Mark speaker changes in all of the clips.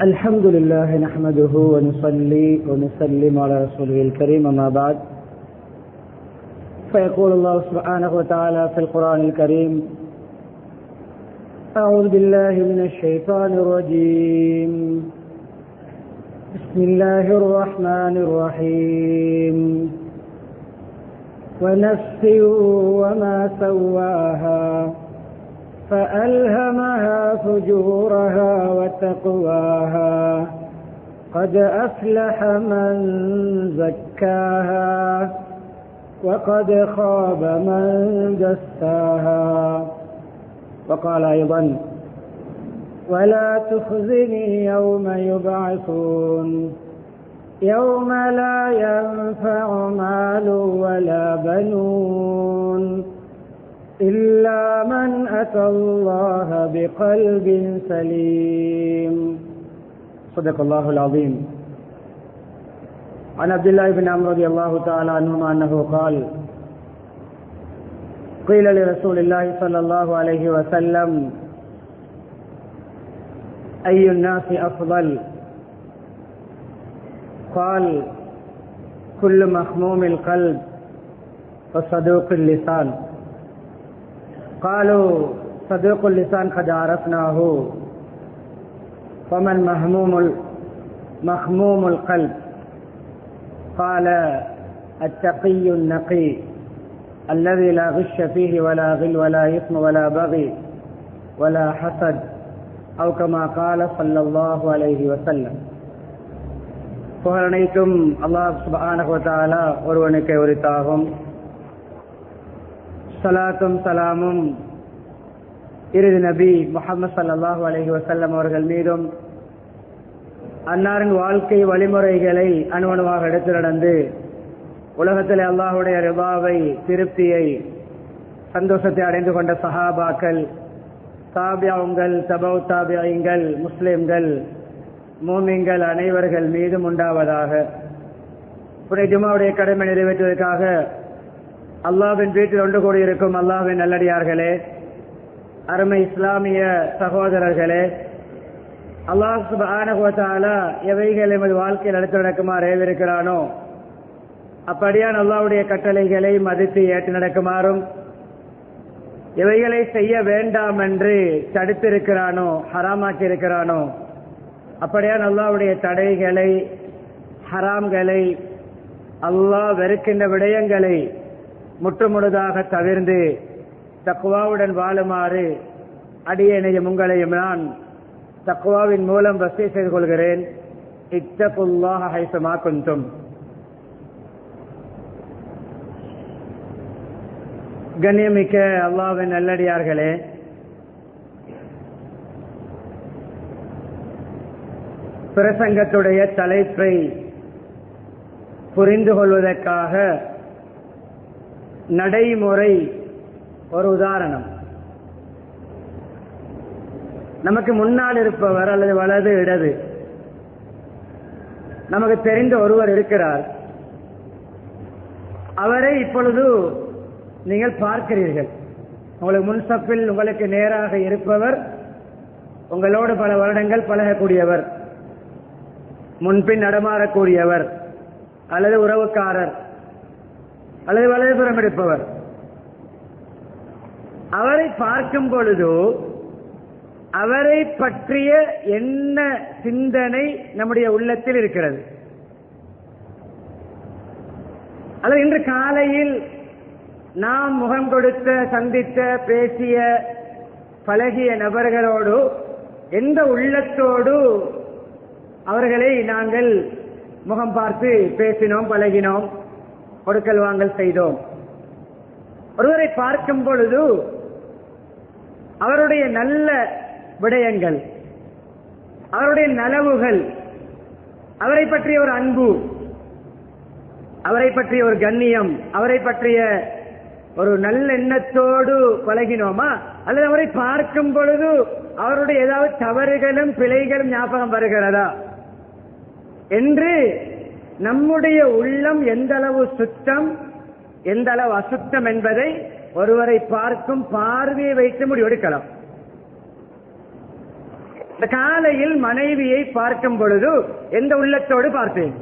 Speaker 1: الحمد لله نحمده ونصلي ونسلم على رسوله الكريم أما بعد فيقول الله سبحانه وتعالى في القرآن الكريم أعوذ بالله من الشيطان الرجيم بسم الله الرحمن الرحيم ونفس وما سواها فألهمها فجورها وتقواها قد أفلح من زكاها وقد خاب من دساها وقال أيضا ولا تخزني يوم يبعثون يوم لا ينفع مال ولا بنون إلا من أتى الله بقلب سليم صدق الله العظيم. عن عبد الله بن عمرو رضي الله تعالى عنهما أنه قال قيل لرسول الله صلى الله عليه وسلم أي الناس أفضل؟ قال كل مخموم القلب وصدوق اللسان. قالوا صدوق اللسان قد عرفناه فمن مخموم القلب؟ قال التقي النقي الذي لا غش فيه ولا غل ولا إثم ولا بغي ولا حسد أو كما قال صلى الله عليه وسلم. புகழனைக்கும் அல்லாஹ் சுப்ஹானஹு வ தஆலா ஒருவனுக்கே உரித்தாகும். சலாத்தும் சலாமும் இறுதி நபி முஹம்மது ஸல்லல்லாஹு அலைஹி வஸல்லம் அவர்கள் மீதும் அன்னாரின் வாழ்க்கை வழிமுறைகளை அணுவணுவாக எடுத்து நடந்து உலகத்தில் அல்லாஹுடைய ரிபாவை திருப்தியை சந்தோஷத்தை அடைந்து கொண்ட சஹாபாக்கள், தாபியங்கள், தபௌ தாபியங்கள், முஸ்லிம்கள், மூமின்கள் அனைவர்கள் மீதும் உண்டாவதாக. புனித ஜும்ஆவுடைய கடமை நிறைவேற்றுவதற்காக அல்லாஹ்வின் வீட்டில் ஒன்று கூடியிருக்கும் அல்லாஹ்வின் நல்லடியார்களே, அருமை இஸ்லாமிய சகோதரர்களே, அல்லாஹ் சுப்ஹானஹு வ தஆலா எவைகள் எமது வாழ்க்கையில் அடுத்து நடக்குமாறு ஏவிருக்கிறானோ அப்படியான் அல்லாஹ்வுடைய கட்டளைகளை மதித்து ஏற்று நடக்குமாறும், எவைகளை செய்ய வேண்டாம் என்று தடுத்திருக்கிறானோ ஹராமாக்கி இருக்கிறானோ அப்படியான் அல்லாஹ்வுடைய தடைகளை ஹராம்களை அல்லாஹ் வெறுக்கின்ற விடயங்களை முற்றுமுழுதாக தவிர்ந்து தக்வாவுடன் வாழுமாறு அடியேனையும் உங்களையும் நான் தக்வாவின் மூலம் வசிய செய்து கொள்கிறேன். இத்தகுல்லாஹ ஹைசுமா குன்தும். கண்ணியமிக்க அல்லாஹ்வின் நல்லடியார்களே, பிரசங்கத்துடைய தலைப்பை புரிந்து கொள்வதற்காக நடைமுறை ஒரு உதாரணம். நமக்கு முன்னால் இருப்பவர் அல்லது வலது இடது நமக்கு தெரிந்த ஒருவர் இருக்கிறார். அவரை இப்பொழுது நீங்கள் பார்க்கிறீர்கள். உங்களுக்கு முன்சப்பில் உங்களுக்கு நேராக இருப்பவர் உங்களோடு பல வருடங்கள் பழகக்கூடியவர், முன்பின் நடமாறக்கூடியவர், அல்லது உறவுக்காரர், அல்லது வலதுபுறம் இருப்பவர். அவரை பார்க்கும் பொழுது அவரை பற்றிய என்ன சிந்தனை நம்முடைய உள்ளத்தில் இருக்கிறது? அல்லது இன்று காலையில் நாம் முகம் கொடுத்த, சந்தித்த, பேசிய, பழகிய நபர்களோடு எந்த உள்ளத்தோடு அவர்களை நாங்கள் முகம் பார்த்து பேசினோம், பழகினோம், கொடுக்கல் வாங்கல் செய்தோம்? ஒருவரை பார்க்கும் பொழுது அவருடைய நல்ல விடயங்கள், அவருடைய நலவுகள், அவரை பற்றிய ஒரு அன்பு, அவரை பற்றிய ஒரு கண்ணியம், அவரை பற்றிய ஒரு நல்ல எண்ணத்தோடு பழகினோமா? அல்லது அவரை பார்க்கும் பொழுது அவருடைய ஏதாவது தவறுகளும் பிழைகளும் ஞாபகம் வருகிறதா என்று நம்முடைய உள்ளம் எந்த அளவு சுத்தம் எந்த அளவு அசுத்தம் என்பதை ஒருவரை பார்க்கும் பார்வையை வைத்து முடிவெடுக்கலாம். இந்த காலையில் மனைவியை பார்க்கும் பொழுது எந்த உள்ளத்தோடு பார்த்தேன்?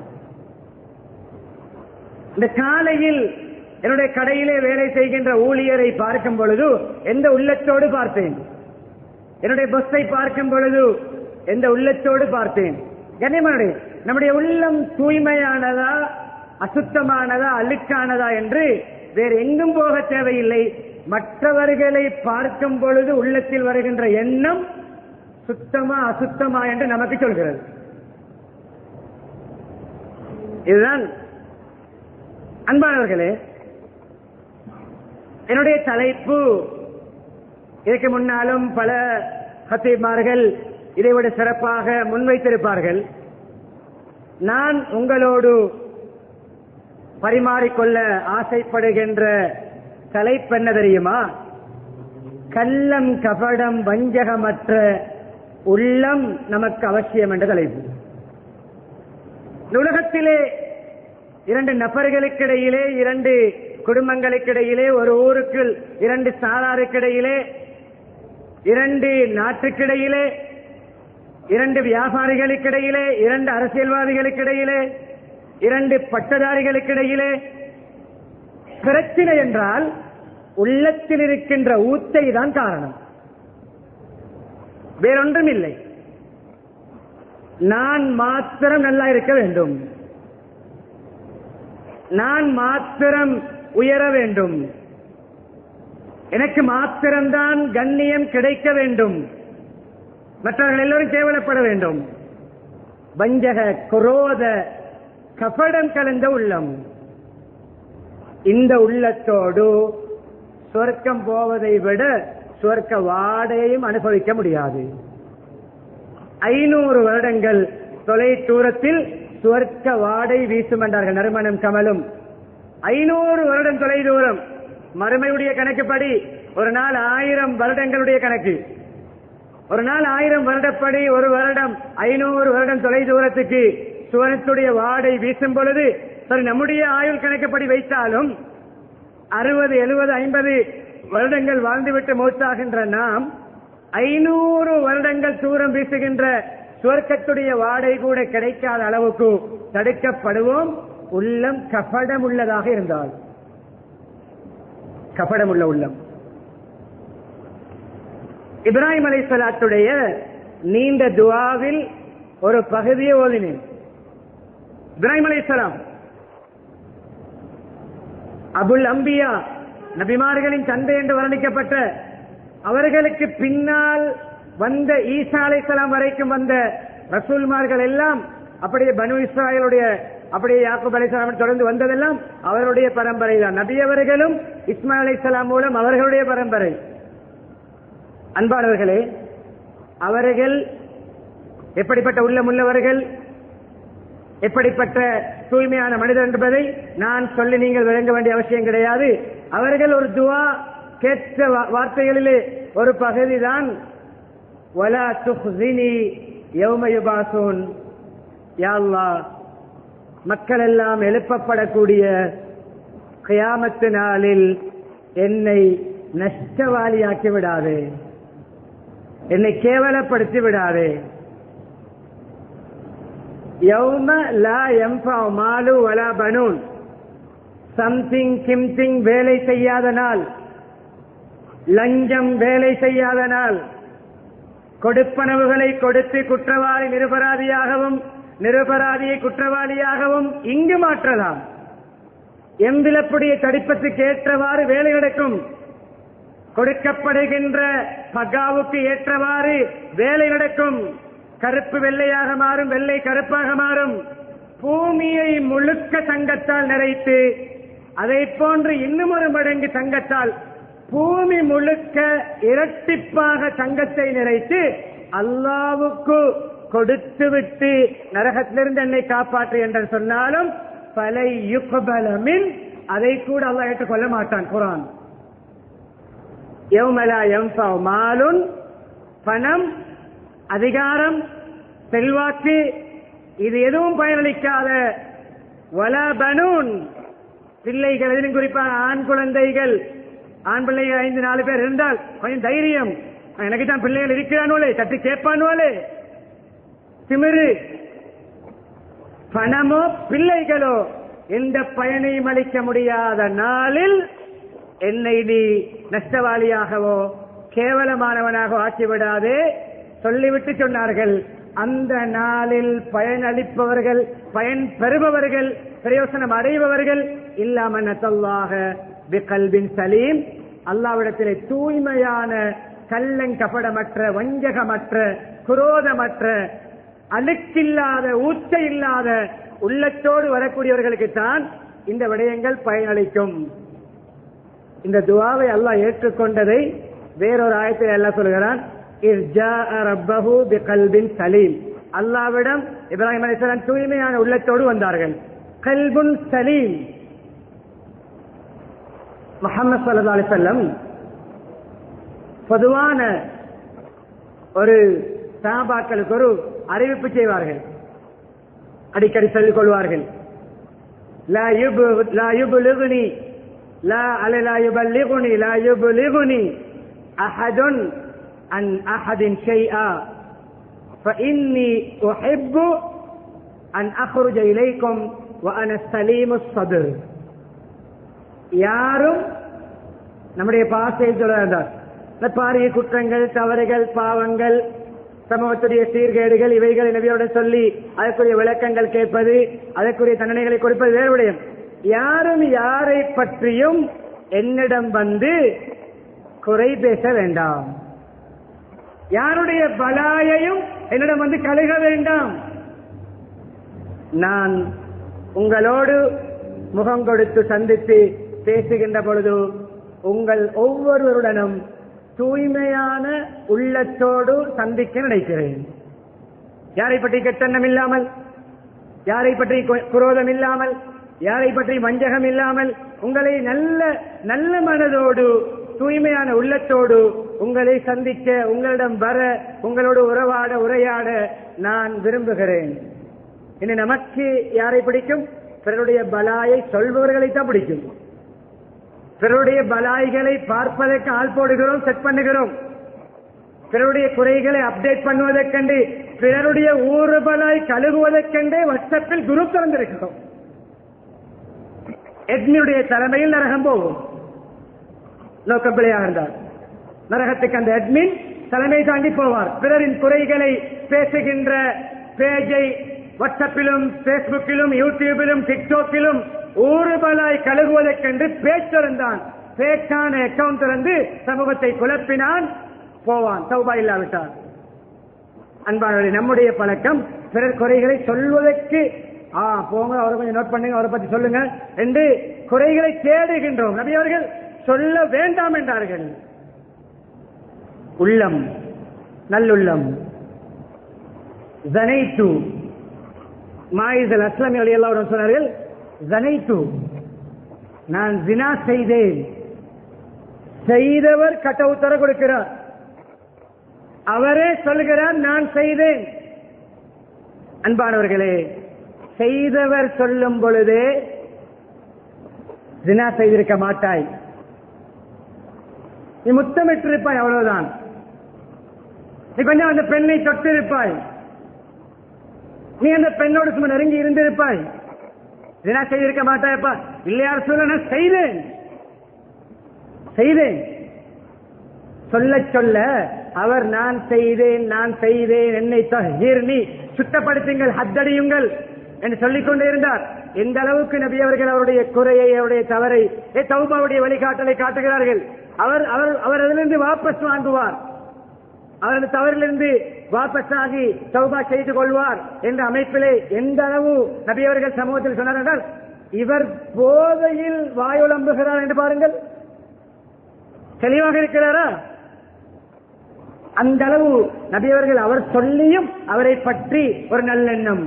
Speaker 1: இந்த காலையில் என்னுடைய கடையிலே வேலை செய்கின்ற ஊழியரை பார்க்கும் பொழுது எந்த உள்ளத்தோடு பார்த்தேன்? என்னுடைய பஸ்ஸை பார்க்கும் பொழுது எந்த உள்ளத்தோடு பார்த்தேன்? கண்ணியமானே, நம்முடைய உள்ளம் தூய்மையானதா, அசுத்தமானதா, அழுக்கானதா என்று வேறு எங்கும் போக தேவையில்லை. மற்றவர்களை பார்க்கும் பொழுது உள்ளத்தில் வருகின்ற எண்ணம் சுத்தமா அசுத்தமா என்று நமக்கு சொல்கிறது. இதுதான் அன்பானவர்களே, என்னுடைய தலைப்பு. இதற்கு முன்னாலும் பல ஹத்தீப்மார்கள் இதைவிட சிறப்பாக முன்வைத்திருப்பார்கள். நான் உங்களோடு பரிமாறிக்கொள்ள ஆசைப்படுகின்ற தலைப்பு என்ன தெரியுமா? கள்ளம், கபடம், வஞ்சகமற்ற உள்ளம் நமக்கு அவசியம் என்ற தலைப்பு. உலகத்திலே இரண்டு நபர்களுக்கிடையிலே, இரண்டு குடும்பங்களுக்கிடையிலே, ஒரு ஊருக்கு இரண்டு சாராருக்கிடையிலே, இரண்டு நாட்டுக்கிடையிலே, இரண்டு வியாபாரிகளுக்கிடையிலே, இரண்டு அரசியல்வாதிகளுக்கிடையிலே, இரண்டு பட்டதாரிகளுக்கிடையிலே பிரச்சனை என்றால் உள்ளத்தில் இருக்கின்ற ஊத்தை தான் காரணம், வேறொன்றும் இல்லை. நான் மாத்திரம் நல்லா இருக்க வேண்டும், நான் மாத்திரம் உயர வேண்டும், எனக்கு மாத்திரம்தான் கண்ணியம் கிடைக்க வேண்டும், மற்றவர்கள் எல்லோரும் கேவலப்பட வேண்டும். வஞ்சக, குரோத, கபடம் கலந்த உள்ளம். இந்த உள்ளத்தோடு சொர்க்கம் போவதை விட சொர்க்க வாடையையும் அனுபவிக்க முடியாது. 500 வருடங்கள் தொலை தூரத்தில் சொர்க்க வாடை வீசும் என்றார்கள் நறுமணம் கமலும். 500 வருடம் தொலை தூரம். மறுமையுடைய கணக்குப்படி ஒரு நாள் 1000 வருடங்களுடைய கணக்கு. ஒரு நாள் 1000 வருடப்படி ஒரு வருடம் 500 வருடம் தொலை தூரத்துக்கு சுவனத்துடைய வாடை வீசும் பொழுது, சரி நம்முடைய ஆயுள் கணக்குப்படி வைத்தாலும் 60, 70, 50 வருடங்கள் வாழ்ந்துவிட்டு மௌத்தாகின்ற நாம் 500 வருடங்கள் தூரம் வீசுகின்ற சுவர்க்கத்துடைய வாடை கூட கிடைக்காத அளவுக்கு தடுக்கப்படுவோம். உள்ளம் கபடம் உள்ளதாக இருந்தால். கபடமுள்ள உள்ளம். இப்ராஹிம் அலைஹிஸ்ஸலாத்துடைய நீண்ட துஆவில் ஒரு பகுதியை ஓதினேன். இப்ராஹிம் அலைஹிஸ்ஸலாம் அபுல் அம்பியா, நபிமார்களின் தந்தை என்று வர்ணிக்கப்பட்ட, அவர்களுக்கு பின்னால் வந்த ஈசா அலைஹிஸ்ஸலாம் வரைக்கும் வந்த ரசூல்மார்கள் எல்லாம் அப்படியே பனு இஸ்ராயலுடைய, அப்படியே யாக்கூப் அலைஹிஸ்ஸலாம் தொடர்ந்து வந்ததெல்லாம் அவருடைய பரம்பரை தான். நபி அவர்களும் இஸ்மாயில் அலைஹிஸ்ஸலாம் மூலம் அவர்களுடைய பரம்பரை. அன்பானவர்களே, அவர்கள் எப்படிப்பட்ட உள்ளம் உள்ளவர்கள், எப்படிப்பட்ட தூய்மையான மனிதர் என்பதை நான் சொல்லி நீங்கள் விளங்க வேண்டிய அவசியம் கிடையாது. அவர்கள் ஒரு துஆ கேட்ட வார்த்தைகளிலே ஒரு பகுதிதான் வலா துஹ்ஸினி யௌம யுபாஸூன். யா அல்லாஹ், மக்கள் எல்லாம் எழுப்பப்படக்கூடிய கியாமத்து நாளில் என்னை நஷ்டவாளியாக்கி விடாதே, என்னை கேவலப்படுத்தி விடாதே. யௌம லா யன்ஃபஉ மாலு வலா பனூன். சம்திங் கிம்திங் வேலை செய்யாத நாள், லஞ்சம் வேலை செய்யாத நாள், கொடுப்பனவுகளை கொடுத்து குற்றவாளி நிரபராதியாகவும் நிரபராதியை குற்றவாளியாகவும் இங்கு மாற்றலாம். எம்பிலப்புடைய தடிப்பத்துக்கு ஏற்றவாறு வேலை நடக்கும். கொடுக்கப்படுகின்ற பகாவுக்கு ஏற்றவாறு வேலை நடக்கும். கருப்பு வெள்ளையாக மாறும், வெள்ளை கருப்பாக மாறும். பூமியை முழுக்க தங்கத்தால் நிறைத்து, அதை போன்று இன்னும் ஒரு மடங்கு தங்கத்தால் பூமி முழுக்க இரட்டிப்பாக தங்கத்தை நிறைத்து அல்லாவுக்கு கொடுத்துவிட்டு நரகத்திலிருந்து என்னை காப்பாற்று என்று சொன்னாலும் பலை யுக்பலமின், அதை கூட அல்லாஹ் ஏற்றுக்கொள்ள மாட்டான். குர்ஆன் யௌமலா யன்ஃபஉ மாலுன், பணம், அதிகாரம், செல்வாக்கு, இது எதுவும் பயனளிக்காத. வலா பனூன், பிள்ளைகள், எதிலும் குறிப்பாக ஆண் குழந்தைகள், ஆண் பிள்ளைகள் 5-4 பேர் இருந்தால் கொஞ்சம் தைரியம். எனக்கு தான் பிள்ளைகள் இருக்கிறானோலே, தட்டி கேட்பானோலே, திமிரு. பணமோ பிள்ளைகளோ எந்த பயனையும் அளிக்க முடியாத நாளில் என்னை நீ நஷ்டவாளியாகவோ கேவலமானவனாக ஆக்கிவிடாதே சொல்லிவிட்டு சொன்னார்கள். அந்த நாளில் பயனளிப்பவர்கள், பயன் பெறுபவர்கள், பிரயோசனம் அடைபவர்கள் இல்லாமல் நத்தல்லாஹ பிகல்பின் சலீம், அல்லாஹ்விடத்திலே தூய்மையான கள்ளங்கபடமற்ற வஞ்சகமற்ற குரோதமற்ற அழுக்கில்லாத ஊச்ச இல்லாத உள்ளத்தோடு வரக்கூடியவர்களுக்கு தான் இந்த விடயங்கள் பயனளிக்கும். இந்த துஆவை அல்லாஹ் ஏற்றுக்கொண்டதை வேறொரு ஆயத்தில் அல்லாஹ் சொல்கிறான், ரப்பஹு பிகல்பின் சலீம். அல்லாஹ்விடம் இப்ராஹிம் அலைஹிஸ்ஸலாம் தூய்மையான உள்ளத்தோடு வந்தார்கள். கல்புன் சலீம். முஹம்மது ஸல்லல்லாஹு அலைஹி வஸல்லம் பொதுவான ஒரு சஹாபாக்களுக்கு ஒரு அறிவிப்பு செய்வார்கள், அடிக்கடி சொல்லிக் கொள்வார்கள். லா யுபலிகுனி லா யுபல்லிகுனி லா யுபலிகுனி அஹதுன் அன் அஹதின் ஷைஆ ஃபஇன்னி உஹிப்பு அன் அக்ருஜ இலைக்கும் வ அன ஸலீமுஸ் ஸத்ர். யாரும் நம்முடைய பாசையில் சொல்றார், பாரிய குற்றங்கள், தவறுகள், பாவங்கள், சமூகத்துடைய சீர்கேடுகள், இவைகளை நபியோட சொல்லி அதற்குரிய விளக்கங்கள் கேட்பது, அதற்குரிய தண்டனைகளை கொடுப்பது வேறு விடயம். யாரும் யாரை பற்றியும் என்னிடம் வந்து குறை பேச வேண்டாம், யாருடைய பலாயையும் என்னிடம் வந்து கழுக வேண்டாம். நான் உங்களோடு முகம் கொடுத்து சந்தித்து பேசுகின்ற பொழுது உங்கள் ஒவ்வொருவருடனும் தூய்மையான உள்ளத்தோடு சந்திக்க நினைக்கிறேன். யாரை பற்றி கெட்டெண்ணம் இல்லாமல், யாரை பற்றி குரோதம் இல்லாமல், யாரை பற்றி வஞ்சகம் இல்லாமல், உங்களை நல்ல நல்ல மனதோடு தூய்மையான உள்ளத்தோடு உங்களை சந்திக்க, உங்களிடம் வர, உங்களோடு உறவாட உரையாட நான் விரும்புகிறேன். இனி நமக்கு யாரை பிடிக்கும்? பிறருடைய பலாயை சொல்பவர்களைத்தான் பிடிக்கும். பிறருடைய பலாய்களை பார்ப்பதற்கு ஆள் போடுகிறோம், செட் பண்ணுகிறோம். பிறருடைய குறைகளை அப்டேட் பண்ணுவதற்கண்டு, பிறருடைய ஊறு பலாய் கழுகுவதற்கண்டே வாட்ஸ்அப்பில் குரூப் திறந்திருக்கிறோம். எட்மியுடைய தலைமையில் நரகம் போகும். நோக்கம் பிழையாக இருந்தார், நரகத்துக்கு அந்த அட்மின் தலைமை தாண்டி போவார். பிறரின் குறைகளை பேசுகின்ற பேஜை வாட்ஸ்அப்பிலும் பேஸ்புக்கிலும் யூடியூபிலும் டிக்டாக்கிலும் ஊறுபலாய் கழுகுவதற்கென்று பேச்சிருந்தான். பேச்சான அக்கவுண்ட் திறந்து சமூகத்தை குழப்பினான், போவான், தௌபா இல்லாவிட்டார். அன்பானவர்களே, நம்முடைய பழக்கம் பிறர் குறைகளை சொல்வதற்கு போங்க, அவரை கொஞ்சம் நோட் பண்ணுங்க, அவரை பத்தி சொல்லுங்க என்று குறைகளை தேடுகின்றோம். நபி அவர்கள் சொல்ல வேண்டாம் என்றார்கள். உள்ளம், நல்லுள்ளம். ஜனைத்து மாயிஸ் அஸ்லமி ரலியல்லாஹு சொன்னார்கள், ஜனைத்து, நான் ஜினா செய்தேன். செய்தவர் கட்ட உத்தர கொடுக்கிறார், அவரே சொல்கிறார் நான் செய்தேன். அன்பானவர்களே, செய்தவர் சொல்லும் பொழுதே ஜினா செய்திருக்க மாட்டாய், நீ முத்தமிட்டிருப்பாய், அவ்வளவுதான். நீ கொஞ்சம் அந்த பெண்ணை தொட்டிருப்பாய், நீ அந்த பெண்ணோடு சும்மா நெருங்கி இருந்திருப்பாய், ஜினா செய்திருக்க மாட்டாயப்பா. இல்லையார் சொல்ல, நான் செய்தேன் செய்தேன் சொல்ல சொல்ல அவர் நான் செய்தேன் நான் செய்தேன், என்னை தஹீர்னி, சுத்தப்படுத்துங்கள், ஹத்தடியுங்கள் என்று சொல்லிக் கொண்டே இருந்தார். எந்த அளவுக்கு நபி அவர்கள் அவருடைய குறையை, அவருடைய தவறை, தௌபாவுடைய வழிகாட்டலை காட்டுகிறார்கள். அவர் அவர் அவர் அதிலிருந்து வாபஸ் வாங்குவார், அவரது தவறிலிருந்து வாபஸ் ஆகி தௌபா செய்து கொள்வார் என்ற அமைப்பிலே எந்த அளவு நபி அவர்கள் சமூகத்தில் சொன்னார்கள். இவர் போதையில் வாயுளம்புகிறார் என்று பாருங்கள், தெளிவாக இருக்கிறாரா? அந்த அளவு நபி அவர்கள் அவர் சொல்லியும் அவரை பற்றி ஒரு நல்லெண்ணம்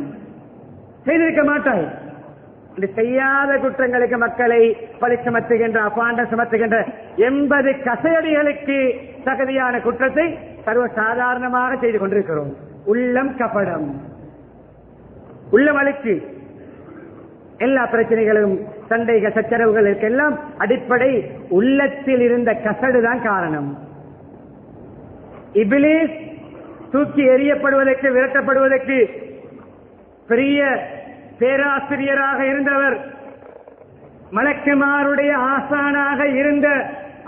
Speaker 1: செய்திருக்க மாட்டார். செய்யாத குற்றங்களுக்கு மக்களை பழி சுமத்துகின்ற, அபாண்டம் சுமத்துகின்ற 80 கசையடிகளுக்கு தகுதியான குற்றத்தை சர்வ சாதாரணமாக செய்து கொண்டிருக்கிறோம். உள்ளம் கபடம், உள்ளம் அழுக்கு. எல்லா பிரச்சனைகளும், சண்டைகள், சச்சரவுகளுக்கெல்லாம் அடிப்படை உள்ளத்தில் இருந்த கசடுதான் காரணம். இபிலிஸ் தூக்கி எறியப்படுவதற்கு, விரட்டப்படுவதற்கு பெரிய பேராசிரியராக இருந்தவர், மலக்குமாருடைய ஆசானாக இருந்த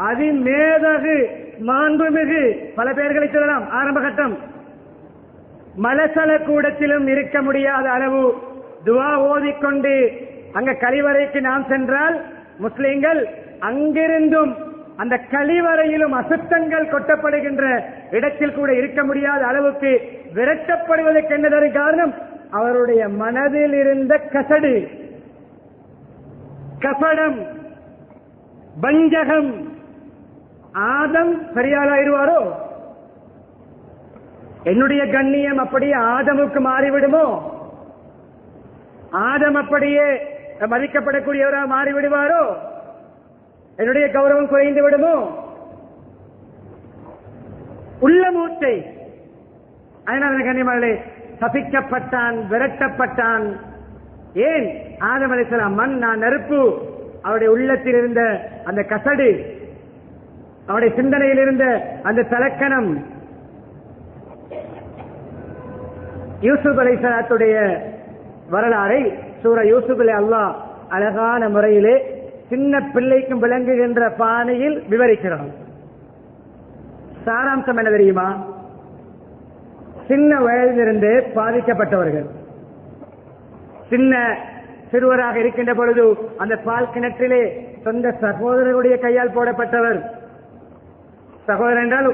Speaker 1: அதிமேதகு மாண்புமிகு, பல பெயர்களை சொல்லலாம், ஆரம்ப கட்டம், மலசல கூடத்திலும் இருக்க முடியாத அளவு துவா ஓதிக்கொண்டு அங்க கழிவறைக்கு நாம் சென்றால் முஸ்லிம்கள் அங்கிருந்தும் அந்த கழிவறையிலும் அசுத்தங்கள் கொட்டப்படுகின்ற இடத்தில் கூட இருக்க முடியாத அளவுக்கு விரட்டப்படுவதற்கு என்னதொரு காரணம் அவருடைய மனதில் இருந்த கசடு, கபடம், வஞ்சகம். ஆதம் சரியாளாயிருவாரோ? என்னுடைய கண்ணியம் அப்படியே ஆதமுக்கு மாறிவிடுமோ? ஆதம் அப்படியே மதிக்கப்படக்கூடியவராக மாறிவிடுவாரோ? என்னுடைய கௌரவம் குறைந்து விடுமோ? உள்ள மூச்சை. அதனால கண்ணியமானே சபிக்கப்பட்டான், விரட்டப்பட்டான். ஏன்? ஆதம் அலைஹிஸ்ஸலாம் மண், நான் நெருப்பு. அவருடைய உள்ளத்தில் இருந்த அந்த கசடு, அவருடைய சிந்தனையில் இருந்த அந்த தலக்கணம். யூசுப் அலைஹிஸ்ஸலாத்துடைய வரலாறை சூரா யூசுஃபிலே அல்லாஹ் அழகான முறையிலே சின்ன பிள்ளைக்கும் விளங்குகின்ற பாணியில் விவரிக்கிறான். சாராம்சம் என்ன தெரியுமா? சின்ன வயதிலிருந்து பாதிக்கப்பட்டவர்கள், சின்ன சிறுவராக இருக்கின்ற பொழுது அந்த பால் கிணற்றிலே சொந்த சகோதரருடைய கையால் போடப்பட்டவர். சகோதரர் என்றால்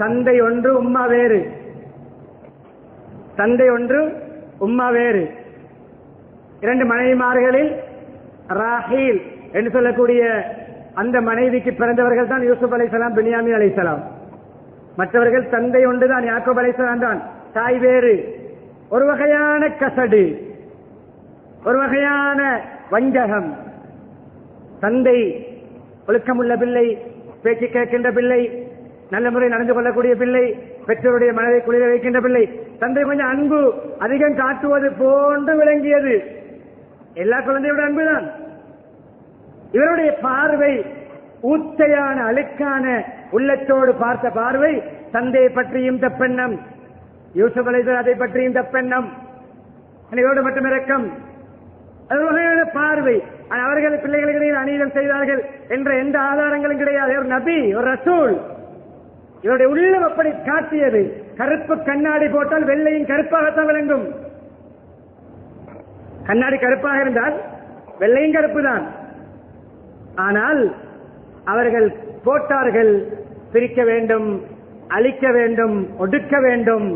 Speaker 1: தந்தை ஒன்று உம்மா வேறு, தந்தை ஒன்று உம்மா வேறு. இரண்டு மனைவிமார்களில் ராஹீல் என்று சொல்லக்கூடிய அந்த மனைவிக்கு பிறந்தவர்கள் தான் யூசுப் அலைஹிஸ்ஸலாம், பின்யாமீன் அலைஹிஸ்ஸலாம். மற்றவர்கள் தந்தை ஒன்றுதான், யாக்கூப் அலைஹிஸ்ஸலாம் தான், தாய் வேறு. ஒரு வகையான கசடு, ஒரு வகையான வஞ்சகம். தந்தை ஒழுக்கமுள்ள பிள்ளை, பேச்சு கேட்கின்ற பிள்ளை, நல்ல முறை நடந்து கொள்ளக்கூடிய பிள்ளை, பெற்றோருடைய மனதை குளிர வைக்கின்ற பிள்ளை. தந்தை கொஞ்சம் அன்பு அதிகம் காட்டுவது போன்று விளங்கியது. எல்லா குழந்தையோட அன்புதான். இவருடைய பார்வை ஊத்தையான அழுக்கான உள்ளத்தோடு பார்த்த பார்வை தந்தையை பற்றியும் தப்பெண்ணம், யூசுப் அலைஹிஸ்ஸலாம் அதை பற்றியும் தப்பெண்ணம், இதோடு மட்டும் இரக்கம். அது வகையான பார்வை. அவர்கள் பிள்ளைகளுக்கு அநீதம் செய்தார்கள் என்ற எந்த ஆதாரங்களும் கிடையாது. ஒரு நபி, ஒரு ரசூல். இவருடைய உள்ளம் அப்படி காட்டியது. கருப்பு கண்ணாடி போட்டால் வெள்ளையும் கருப்பாகத்தான் விளங்கும். கண்ணாடி கருப்பாக இருந்தால் வெள்ளையும் கருப்பு தான். ஆனால் அவர்கள் போட்டார்கள், பிரிக்க வேண்டும், அழிக்க வேண்டும், ஒடுக்க வேண்டும்.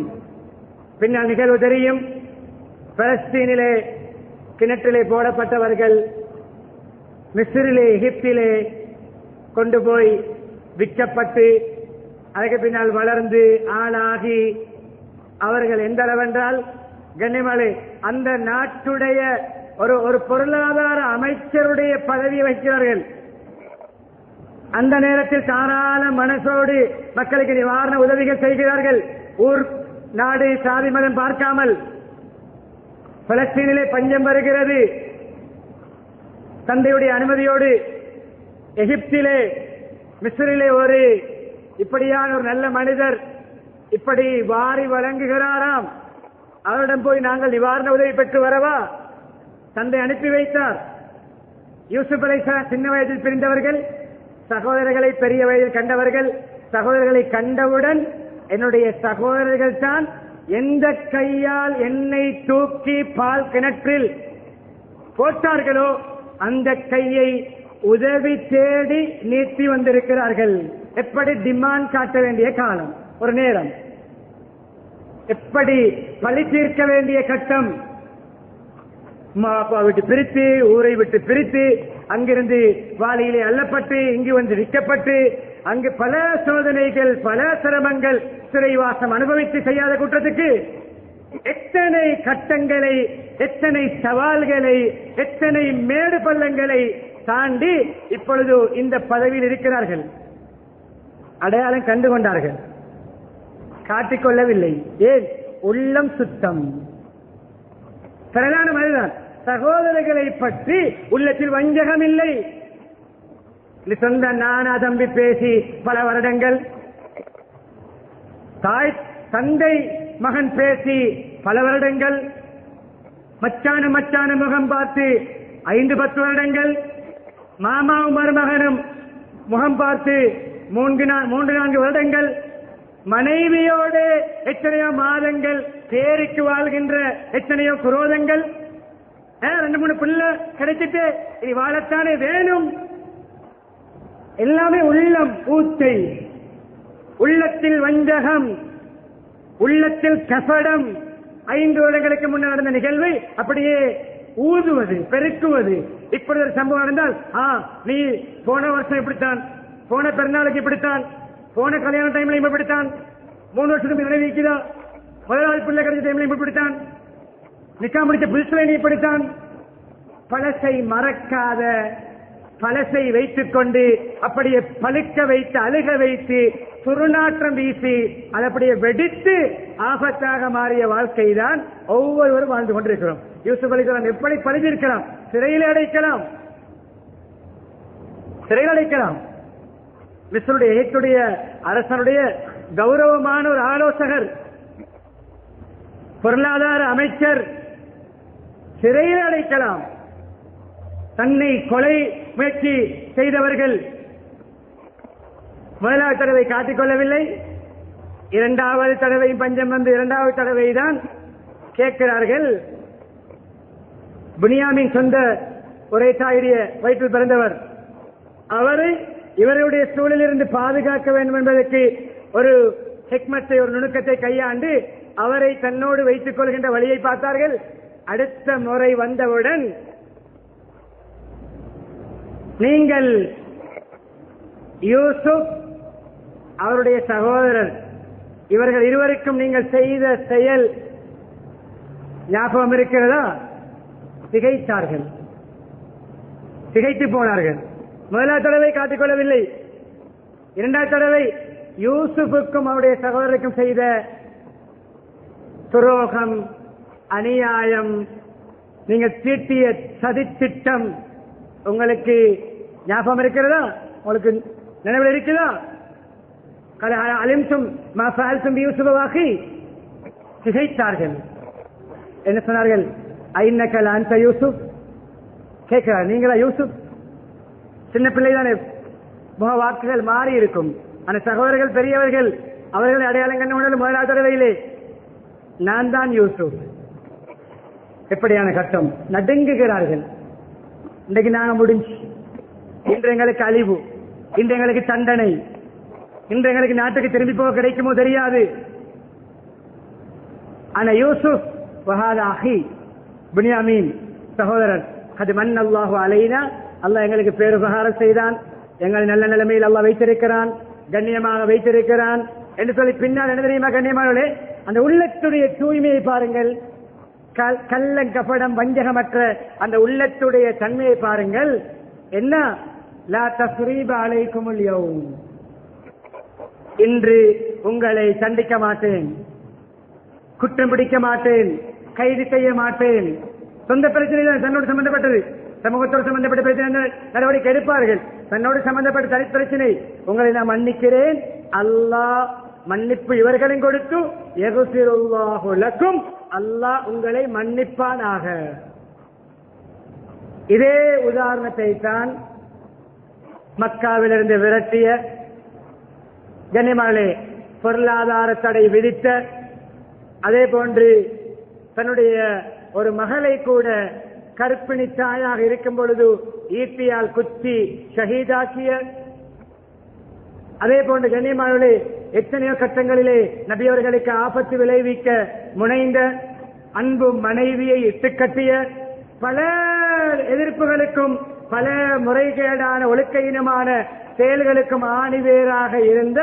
Speaker 1: பின்னால் நிகழ்வு தெரியும். பலஸ்தீனிலே கிணற்றிலே போடப்பட்டவர்கள் மிஸ்ரிலே, எகிப்திலே கொண்டு போய் விற்கப்பட்டு அதற்கு பின்னால் வளர்ந்து ஆளாகி அவர்கள் எந்த அளவென்றால் கண்ணியமாளே அந்த நாட்டுடைய ஒரு பொருளாதார அமைச்சருடைய பதவியை வைக்கிறார்கள். அந்த நேரத்தில் தாராள மனசோடு மக்களுக்கு நிவாரண உதவிகள் செய்கிறார்கள். ஊர், நாடு, சாதி, மதம் பார்க்காமல். பலஸ்தீனிலே பஞ்சம் வருகிறது. தந்தையுடைய அனுமதியோடு எகிப்திலே, மிஸ்ரிலே ஒரு இப்படியான ஒரு நல்ல மனிதர் இப்படி வாரி வழங்குகிறாராம். அவரிடம் போய் நாங்கள் நிவாரண உதவி பெற்று வரவா? தந்தை அனுப்பி வைத்தார். யூசுப் அலைஹிஸ்ஸலாம் சின்ன வயதில் பிரிந்தவர்கள், சகோதரர்களை பெரிய வயதில் கண்டவர்கள். சகோதரர்களை கண்டவுடன் என்னுடைய சகோதரர்கள் தான் எந்த கையால் என்னை தூக்கி பால் கிணற்றில் போட்டார்களோ அந்த கையை உதவி தேடி நீட்டி வந்திருக்கிறார்கள். எப்படி டிமாண்ட் காட்ட வேண்டிய காலம், ஒரு நேரம், எப்படி பழி தீர்க்க வேண்டிய கட்டம். அப்பா விட்டு பிரித்து, ஊரை விட்டு பிரித்து, அங்கிருந்து வாளியிலே அள்ளப்பட்டு இங்கு வந்து விற்கப்பட்டு, அங்கு பல சோதனைகள், பல சிரமங்கள், சிறைவாசம் அனுபவித்து செய்யாத குற்றத்துக்கு எத்தனை கட்டங்களை, எத்தனை சவால்களை, எத்தனை மேடு பள்ளங்களை தாண்டி இப்பொழுது இந்த பதவியில் இருக்கிறார்கள். அடையாளம் கண்டு கொண்டார்கள், காட்டிக்கொள்ளவில்லை. ஏன்? உள்ளம் சுத்தம். சரியான மனிதன். சகோதரர்களை பற்றி உள்ளத்தில் வஞ்சகம் இல்லை. சொந்த நானா தம்பி பேசி பல வருடங்கள் தாய் தந்தை மகன் பேசி பல வருடங்கள், மச்சான முகம் பார்த்து 5-10 வருடங்கள், மாமாவும் மருமகனும் முகம் பார்த்து 3-4 வருடங்கள், மனைவியோடு எத்தனையோ மாதங்கள் பேருக்கு வாழ்கின்ற எத்தனையோ குரோதங்கள், 2-3 பிள்ளை கிடைச்சிட்டு இனி வாழத்தானே வேணும். எல்லாமே உள்ளம் ஊத்தை, உள்ளத்தில் வஞ்சகம், உள்ளத்தில் கபடம். 5 வருடங்களுக்கு முன்னர் நடந்த நிகழ்வை அப்படியே ஊதுவது, பெருக்குவது. இப்படி ஒரு சம்பவம் நடந்தால், நீ போன வருஷம் இப்படித்தான், போன பிறநாளுக்கு இப்படித்தான், போன கல்யாண டைம்ல இப்படித்தான், 3 வருஷத்துக்கு நினைவிக்குதா, முதலாளி பிள்ளை கிடைச்ச டைம்ல இப்படித்தான், நிக்கா முடிச்ச புதுசுல நீ இப்படித்தான். பழசை மறக்காத, பழசை வைத்துக் கொண்டு அப்படியே பழுக்க வைத்து அழுக வைத்து சுருநாற்றம் வீசி அது அப்படியே வெடித்து ஆபத்தாக மாறிய வாழ்க்கை தான் ஒவ்வொருவரும் வாழ்ந்து கொண்டிருக்கிறோம். யூசுப் அலைஹிஸ்ஸலாம் எப்படி பழிஞ்சிருக்கலாம், சிறையில் அடைக்கலாம், மிஸ்ருடைய எகிப்துடைய அரசனுடைய கௌரவமான ஒரு ஆலோசகர், பொருளாதார அமைச்சர், சிறையில் அடைக்கலாம். தன்னை கொலை முயற்சி செய்தவர்கள் முதலாவது தடவை காட்டிக்கொள்ளவில்லை, 2வது தடவை பஞ்சம் வந்து 2வது தடவை தான் கேட்கிறார்கள். புனியாமின் சொந்த ஒரே தாயுடைய வயிற்றில் பிறந்தவர், அவரை இவருடைய சூழலிலிருந்து பாதுகாக்க வேண்டும் என்பதற்கு ஒரு ஹிக்மத்தை, ஒரு நுணுக்கத்தை கையாண்டு அவரை தன்னோடு வைத்துக் கொள்கின்ற வழியை பார்த்தார்கள். அடுத்த முறை வந்தவுடன், நீங்கள் யூசுப் அவருடைய சகோதரர், இவர்கள் இருவருக்கும் நீங்கள் செய்த செயல் ஞாபகம் இருக்கிறதா? திகைத்தார்கள், திகைத்து போனார்கள். முதலாவது தடவை காட்டிக்கொள்ளவில்லை, 2வது தடவை யூசுப்புக்கும் அவருடைய சகோதரருக்கும் செய்த துரோகம், அநியாயம், நீங்கள் தீட்டிய சதித்திட்டம் உங்களுக்கு ஞாபகம் இருக்கிறதா? உங்களுக்கு நினைவில் இருக்கிறதா? அலிம்தும் மா ஃபஅல்தும் பியூசுஃபி, திகைத்தார்கள். என்ன சொன்னார்கள்? ஐன்னக லஅன்த யூசுப். கேட்கிறார், நீங்களா யூசுப்? சின்ன பிள்ளைதானே, முக வாக்குகள் மாறி இருக்கும். அந்த சகோதரர்கள் பெரியவர்கள், அவர்களை அடையாளம் கண்டு கொண்டு முதலாவது தடவையிலே நான் தான் யூசுப். எப்படியான கட்டம், நடுங்குகிறார்கள். இன்றைக்கு நாங்க முடிஞ்சு, இன்று எங்களுக்கு அழிவு, இன்று எங்களுக்கு தண்டனை, இன்று எங்களுக்கு நாட்டுக்கு திரும்பி போக கிடைக்குமோ தெரியாது. ஆனா யூசுப் வஹாதா அஹி புனியாமீன் சகோதரர், அது மன் அல்லாஹு அலைனா, அல்லாஹ் எங்களுக்கு பேருபகாரம் செய்தான், எங்களை நல்ல நிலைமையில் அல்லாஹ் வைத்திருக்கிறான், கண்ணியமாக வைத்திருக்கிறான் என்று சொல்லி பின்னால் என்ன தெரியுமா கண்ணியமானவர்களே, அந்த உள்ளத்துடைய தூய்மையை பாருங்கள், கள்ளங்கபடம் வஞ்சகமற்ற அந்த உள்ளத்துடைய தன்மையை பாருங்கள். என்ன? லா தஸ்ரீப அலைக்குமுல் யௌம், இன்று உங்களை தண்டிக்க மாட்டேன், குற்றம் பிடிக்க மாட்டேன், கைது செய்ய மாட்டேன். சொந்த பிரச்சனை தான், தன்னோடு சம்பந்தப்பட்டது, சமூகத்தோடு சம்பந்தப்பட்ட பிரச்சனை நடவடிக்கை எடுப்பார்கள். தன்னோடு சம்பந்தப்பட்ட தனி பிரச்சனை, உங்களை நான் மன்னிக்கிறேன், அல்லாஹ் மன்னிப்பு இவர்களும் கொடுத்து யக்ஃபிருல்லாஹு லக்கும், அல்லாஹ் உங்களை மன்னிப்பானாக. இதே உதாரணத்தை தான் மக்காவிலிருந்து விரட்டிய, கண்ணியமானே பொருளாதார தடை விதித்த, அதே போன்று தன்னுடைய ஒரு மகளை கூட கற்பிணி தாயாக இருக்கும் பொழுது ஈட்டியால் குத்தி ஷஹீதாக்கிய, அதே போன்று கண்ணியமானே எத்தனையோ கட்டங்களிலே நபியவர்களுக்கு ஆபத்து விளைவிக்க முனைந்த, அன்பு மனைவியை இட்டுக்கட்டிய, பல எதிர்ப்புகளுக்கும் பல முறைகேடான ஒழுக்கையினமான செயல்களுக்கும் ஆணிவேராக இருந்த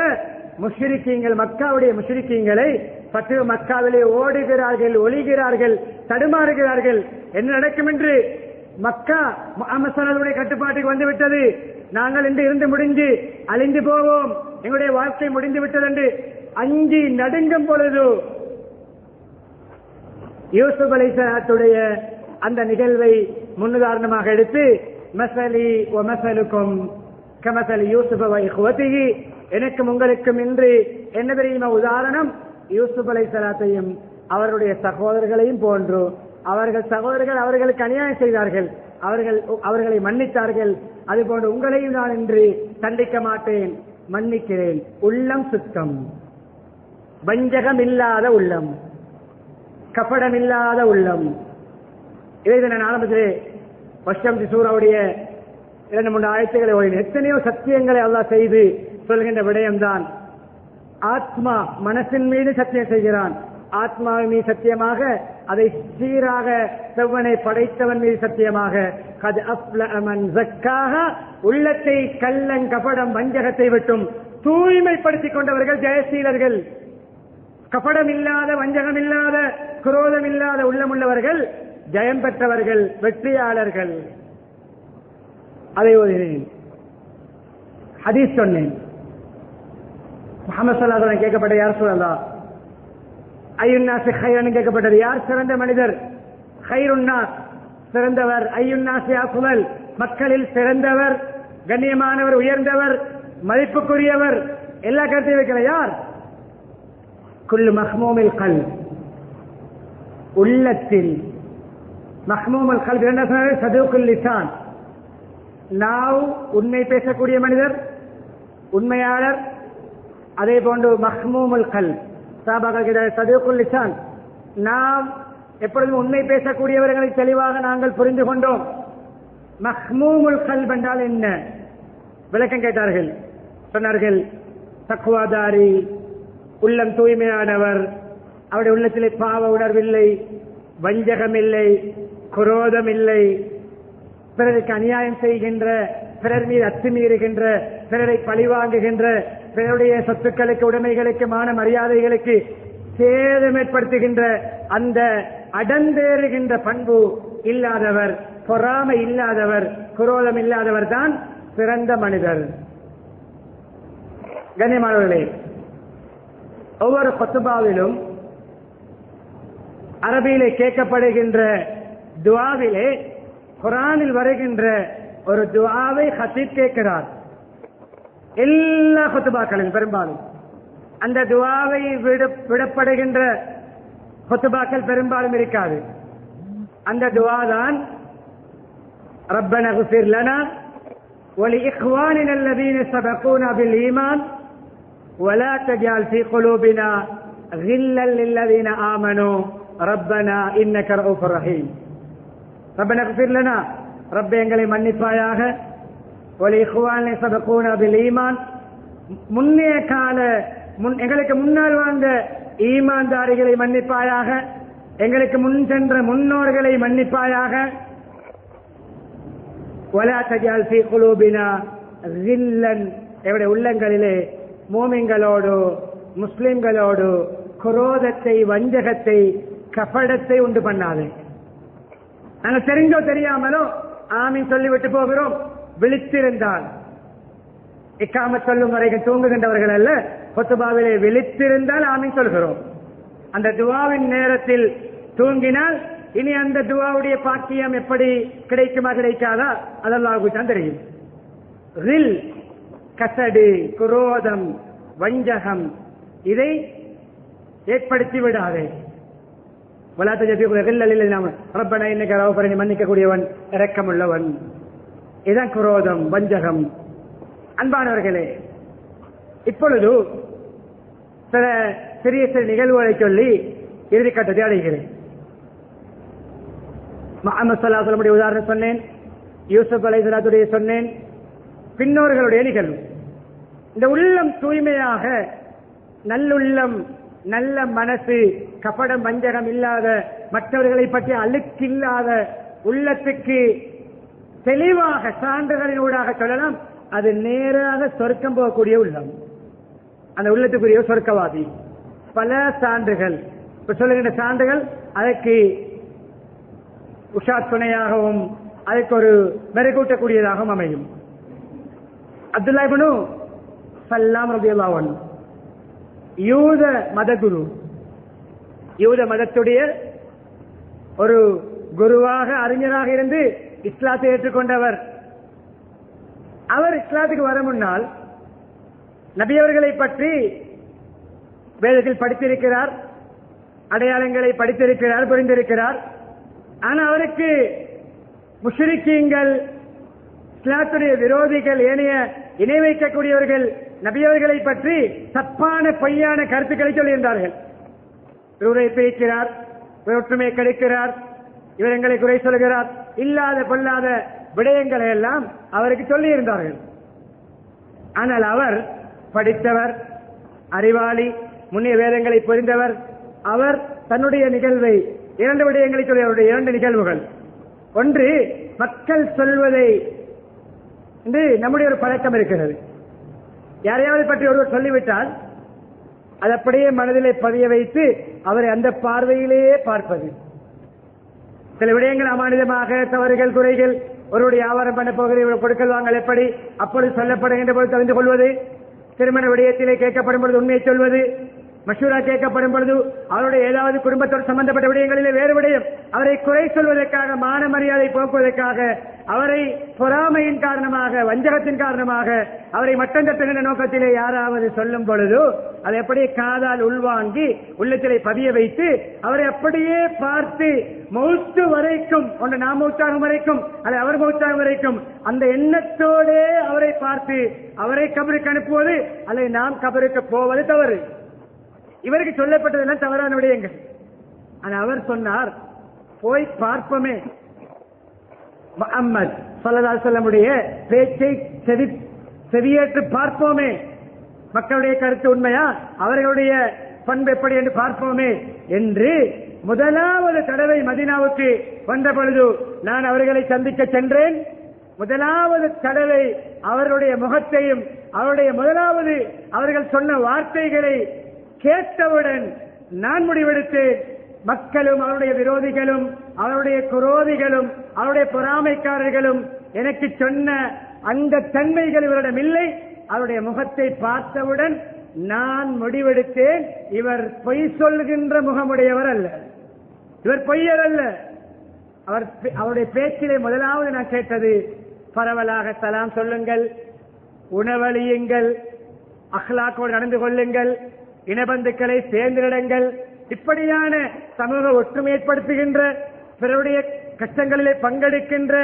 Speaker 1: முஷ்ரிக்கீங்கள், மக்காவுடைய முஷ்ரிக்கீங்களை பத்து மக்காவிலே ஓடுகிறார்கள், ஒளிகிறார்கள், தடுமாறுகிறார்கள். என்ன நடக்கும் என்று மக்கா முஹம்மது ஸல்லல்லாஹு கட்டுப்பாட்டுக்கு வந்துவிட்டது, நாங்கள் இன்று இருந்து முடிஞ்சு அழிந்து போவோம், எங்களுடைய வாழ்க்கை முடிந்து விட்டது என்று அஞ்சி நடுங்கும் பொழுது யூசுப் அலைஹிஸ்ஸலாத்துடைய அந்த நிகழ்வை முன்னுதாரணமாக எடுத்து மஸலி வ மஸலுக்கும் கமஸலி யூசுஃப வ இஹ்வதிஹி எனக்கும் உங்களுக்கும் இன்று என்ன தெரியுமா உதாரணம்? யூசுப் அலைஹிஸ்ஸலாத்தையும் அவருடைய சகோதரர்களையும் போன்று சகோதரர்கள் அவர்களுக்கு அநியாயம் செய்தார்கள், அவர்களை மன்னித்தார்கள். அதுபோன்று உங்களையும் நான் இன்று தண்டிக்க மாட்டேன், மன்னிக்கிறேன். உள்ளம் சுத்தம், வஞ்சகம் இல்லாத உள்ளம், கபடம் இல்லாத உள்ளம். இதை நான் ஆரம்பத்திலே பஷ்டம் சூராவுடைய 2-3 ஆயத்துக்களை ஓடினேன். எத்தனையோ சத்தியங்களை அல்லாஹ் செய்து சொல்கின்ற விடயம்தான். ஆத்மா மனசின் மீது சத்தியம் செய்கிறான். ஆத்மாவின் மீது சத்தியமாக, அதை சீராக செவ்வனை படைத்தவன் மீது சத்தியமாக, உள்ளத்தை கள்ளம் கபடம் வஞ்சகத்தை விட்டும் தூய்மைப்படுத்திக் கொண்டவர்கள் ஜெயசீலர்கள். கபடம் இல்லாத, வஞ்சகம் இல்லாத, குரோதம் இல்லாத உள்ளமுள்ளவர்கள் ஜெயம் பெற்றவர்கள், வெற்றியாளர்கள். அதை ஓதினேன், ஹதீஸ் சொன்னேன். முஹம்மது ஸல்லல்லாஹு அலைஹி வஸல்லம் கேட்கப்பட்ட யார் சொல்லலாம், ஐயுன்னாசி கைரன் கேட்கப்பட்டது, யார் சிறந்த மனிதர்? கைருன்னாஸ் சிறந்தவர், ஐயுன்னாசி அஃதல் மக்களில் சிறந்தவர், கண்ணியமானவர், உயர்ந்தவர், மதிப்புக்குரியவர். எல்லா கருத்தையும் வைக்கிற யார்? குல்லு மஹ்மூமில் கல்ப், உள்ளத்தில் மஹ்மூமுல் கல்ப். இரண்டாவது சதூக்குல் லிசான், நாவ் உண்மை பேசக்கூடிய மனிதர், உண்மையாளர். அதே போன்று மஹ்மூமுல் கல்ப், சதூக்குல் லிசான், நாம் எப்பொழுதும் உண்மை பேசக்கூடியவர்களை தெளிவாக நாங்கள் புரிந்து கொண்டோம். மஹ்மூமுல் கல்ப் என்றால் என்ன? விளக்கம் கேட்டார்கள். சொன்னார்கள், தக்வாதாரி, உள்ளம் தூய்மையானவர், அவருடைய உள்ளத்திலே பாவ உணர்வில்லை, வஞ்சகம் இல்லை, குரோதம் இல்லை, பிறருக்கு அநியாயம் செய்கின்ற, பிறர் மீது அத்துமீறுகின்ற, பிறரை பழிவாங்குகின்ற, பிறருடைய சொத்துக்களுக்கு, உடைமைகளுக்கு, மான மரியாதைகளுக்கு சேதம் ஏற்படுத்துகின்ற அந்த அடந்தேறுகின்ற பண்பு இல்லாதவர், பொறாமை இல்லாதவர், குரோதம் இல்லாதவர் தான் சிறந்த மனிதர். கண்ணியமானவர்களே, ஒவ்வொரு குத்பாவிலும் அரபியிலே கேட்கப்படுகின்ற துஆவிலே குர்ஆனில் வருகின்ற ஒரு துஆவை ஹதீப் கேட்கிறார். எல்லா குத்பாக்களிலும் பெரும்பாலும் அந்த துஆவை விடப்படுகின்ற குத்பாக்கள் பெரும்பாலும் இருக்காது. அந்த துஆ தான், ரப்பனா இக்ஃபிர் லனா வலிஇக்வானினா அல்லதீன சபகூனா பில் ஈமான் வலா தஜஅல் ஃபீ குலூபினா கில்லல் லில்லதீன ஆமனூ ரப்பனா இன்னக ரഊஃபுர் ரஹீம். ரப்பனா இக்ஃபிர் லனா, ரப்பே எங்களை மன்னிப்பாயாக, வலிஇக்வானினா சபகூனா பில் ஈமான், முன்னைய கால எங்களுக்கு முன்னால் வாழ்ந்த ஈமான்தாரிகளை மன்னிப்பாயாக, எங்களுக்கு முன் சென்ற முன்னோர்களை மன்னிப்பாயாக. வலா தஜஅல் ஃபீ குலூபினா கில்லன், எங்களுடைய உள்ளங்களிலே மூமின்களோடு முஸ்லிம்களோடு குரோதத்தை, வஞ்சகத்தை, கபடத்தை உண்டு பண்ணாது. நாங்கள் தெரிஞ்சோ தெரியாமலோ ஆமீன் சொல்லிவிட்டு போகிறோம். விழித்திருந்தால், இக்காமத் சொல்லும் வரைக்கும் தூங்குகின்றவர்கள் அல்ல, குத்பாவிலே விழித்திருந்தால் ஆமீன் சொல்கிறோம். அந்த துஆவின் நேரத்தில் தூங்கினால் இனி அந்த துஆவுடைய பாக்கியம் எப்படி கிடைக்குமா கிடைக்காதா அது அல்லாஹ்வுக்கு தான் தெரியும். ரில், கசடு, குரோதம், வஞ்சகம், இதை ஏற்படுத்தி விடாதே. ரப்பனா இன்னக ரഊஃபுர் ரஹீம், மன்னிக்கக்கூடியவன், இரக்கமுள்ளவன். இதுதான் குரோதம், வஞ்சகம். அன்பானவர்களே, இப்பொழுது சில சிறிய சிறிய நிகழ்வுகளை சொல்லி இறுதி கட்டத்தை அடைகிறேன். முஹம்மது ஸல்லல்லாஹு அலைஹி வஸல்லம் உதாரணம் சொன்னேன், யூசுப் அலைஹிஸ்ஸலாத்துடைய சொன்னேன், பின்னோர்களுடைய நிகழ்வு. இந்த உள்ளம் தூய்மையாக, நல்லுள்ளம், நல்ல மனசு, கபடம் வஞ்சகம் இல்லாத, மற்றவர்களை பற்றி அழுக்கில்லாத உள்ளத்துக்கு தெளிவாக சான்றுகளின் ஊடாக சொல்லலாம், அது நேராக சொர்க்கம் போகக்கூடிய உள்ளம். அந்த உள்ளத்துக்குரிய சொர்க்கவாதி. பல சான்றுகள் இப்ப சொல்லுகின்ற சான்றுகள் அதற்கு உஷாத் துணையாகவும் அதற்கு ஒரு மெருகூட்டக்கூடியதாகவும் அமையும். அப்துல்லா இப்னு சல்லாம் ரலியல்லாஹு அன்ஹு, யூத மதகுரு, யூத மதத்துடைய ஒரு குருவாக, அறிஞராக இருந்து இஸ்லாத்தை ஏற்றுக்கொண்டவர். அவர் இஸ்லாத்துக்கு வர முன்னால் நபி அவர்களை பற்றி வேதத்தில் படித்திருக்கிறார், அடையாளங்களை படித்திருக்கிறார், புரிந்திருக்கிறார். ஆனால் அவருக்கு முஷ்ரிக்கீன்கள், இஸ்லாத்துடைய விரோதிகள், ஏனைய இணை வைக்கக்கூடியவர்கள் நபியவர்களை பற்றி தப்பான பொய்யான கருத்துக்களை சொல்லியிருந்தார்கள். இவரை பிரிக்கிறார், ஒற்றுமையை கெடுக்கிறார், இவர் எங்களை குறை சொல்கிறார், இல்லாத பொல்லாத விடயங்களை எல்லாம் அவருக்கு சொல்லியிருந்தார்கள். ஆனால் அவர் படித்தவர், அறிவாளி, முன்னிய வேதங்களை புரிந்தவர். அவர் தன்னுடைய நிகழ்வை 2 விடயங்களை சொல்லி, அவருடைய 2 நிகழ்வுகள். ஒன்று, மக்கள் சொல்வதை என்று நம்முடைய ஒரு பழக்கம் இருக்கிறது. யாரையாவது பற்றி ஒருவர் சொல்லிவிட்டால் அது அப்படியே மனதிலே பதிய வைத்து அவரை அந்த பார்வையிலேயே பார்ப்பது. சில விடயங்கள் அமானிதமாக, தவறுகள், குறைகள், ஒருவருடைய வியாபாரம் பண்ண போகிற கொடுக்கல் வாங்கல் எப்படி, அப்பொழுது சொல்லப்படுகின்ற போது தெரிந்து கொள்வது, திருமண விடயத்திலே கேட்கப்படும் பொழுது உண்மையை சொல்வது, மஷூரா கேட்கப்படும் பொழுது அவருடைய ஏதாவது குடும்பத்தோடு சம்பந்தப்பட்ட விடயங்களிலே வேறு விடயம், அவரை குறை சொல்வதற்காக, மான மரியாதை போக்குவதற்காக, அவரை பொறாமையின் காரணமாக, வஞ்சகத்தின் காரணமாக அவரை மட்டம் தட்டுகின்ற நோக்கத்திலே யாராவது சொல்லும் பொழுது அதை அப்படியே காதால் உள்வாங்கி உள்ளத்திலே பதிய வைத்து அவரை அப்படியே பார்த்து மௌத்து வரைக்கும், ஒன்று நாம் மௌத்தாகும் வரைக்கும் அதை அவர் மௌத்தாகும் வரைக்கும் அந்த எண்ணத்தோடே அவரை பார்த்து அவரை கபருக்கு அனுப்புவது அல்லது நாம் கபருக்கு போவது தவறு. இவருக்கு சொல்லப்பட்டதெல்லாம் தவறான விடயங்கள். ஆனால் அவர் சொன்னார், போய் பார்ப்போமே, முஹம்மது ஸல்லல்லாஹு அலைஹி வஸல்லமுடைய பேச்சை செவியேற்று பார்ப்போமே, மக்களுடைய கருத்து உண்மையா, அவர்களுடைய பண்பு எப்படி என்று பார்ப்போமே என்று முதலாவது தடவை மதீனாவுக்கு வந்த பொழுது நான் அவர்களை சந்திக்க சென்றேன். முதலாவது தடவை அவர்களுடைய முகத்தையும் அவருடைய முதலாவது அவர்கள் சொன்ன வார்த்தைகளை கேட்டவுடன் நான் முடிவெடுத்தேன், மக்களும் அவருடைய விரோதிகளும் அவருடைய குரோதிகளும் அவருடைய பொறாமைக்காரர்களும் எனக்கு சொன்ன அந்த தன்மைகள் இவரிடம் இல்லை. அவருடைய முகத்தை பார்த்தவுடன் நான் முடிவெடுத்தேன், இவர் பொய் சொல்கின்ற முகமுடையவர் அல்ல, இவர் பொய்யர் அல்ல. அவருடைய பேச்சிலே முதலாவது நான் கேட்டது, பரவலாக சலாம் சொல்லுங்கள், உணவளியுங்கள், அஹ்லாக்கோடு நடந்து கொள்ளுங்கள், இனபந்துக்களை சேர்ந்திருங்கள், இப்படியான சமூக ஒற்றுமை ஏற்படுத்துகின்ற, பிறருடைய கஷ்டங்களிலே பங்கெடுக்கின்ற,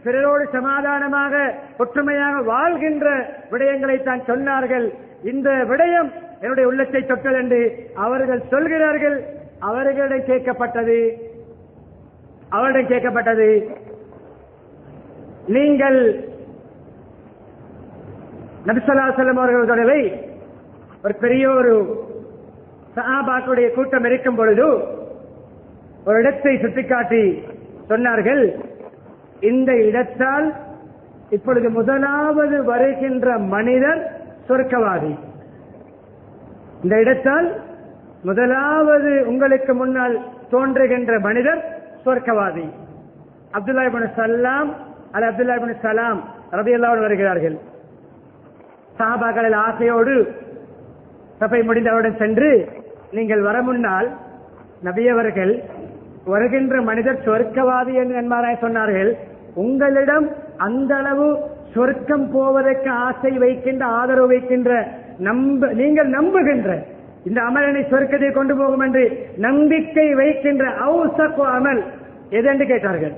Speaker 1: பிறரோடு சமாதானமாக ஒற்றுமையாக வாழ்கின்ற விடயங்களை தான் சொன்னார்கள். இந்த விடயம் என்னுடைய உள்ளத்தை தொட்டது என்று அவர்கள் சொல்கிறார்கள். அவர்களிடம் கேட்கப்பட்டது, நீங்கள் நபி ஸல்லல்லாஹு அலைஹி வஸல்லம் அவர்கள் தொடர்பை ஒரு பெரிய ஒரு சஹாபாக்களுடைய கூட்டம் இருக்கும் பொழுது ஒரு இடத்தை சுட்டிக்காட்டி சொன்னார்கள், இந்த இடத்தால் இப்பொழுது முதலாவது வருகின்ற மனிதர் சொர்க்கவாதி, இந்த இடத்தால் முதலாவது உங்களுக்கு முன்னால் தோன்றுகின்ற மனிதர் சொர்க்கவாதி. அப்துல்லாஹ் இப்னு சலாம் அல்ல அப்துல்லாஹ் இப்னு சலாம் ரலியல்லாஹு அன்ஹு வருகிறார்கள். சஹாபாக்கள் ஆசையோடு சபை முடிந்தவுடன் சென்று, நீங்கள் வர முன்னால் நபியவர்கள் வருகின்ற மனிதர் சொர்க்கவாதி என்று நன்மாராய் சொன்னார்கள், உங்களிடம் அந்த அளவு சொர்க்கம் போவதற்கு ஆசை வைக்கின்ற, ஆதரவு வைக்கின்ற, நீங்கள் நம்புகின்ற, இந்த அமலனை சொர்க்கத்தை கொண்டு போகும் என்று நம்பிக்கை வைக்கின்ற அவுசகு அமல் எது என்று கேட்டார்கள்.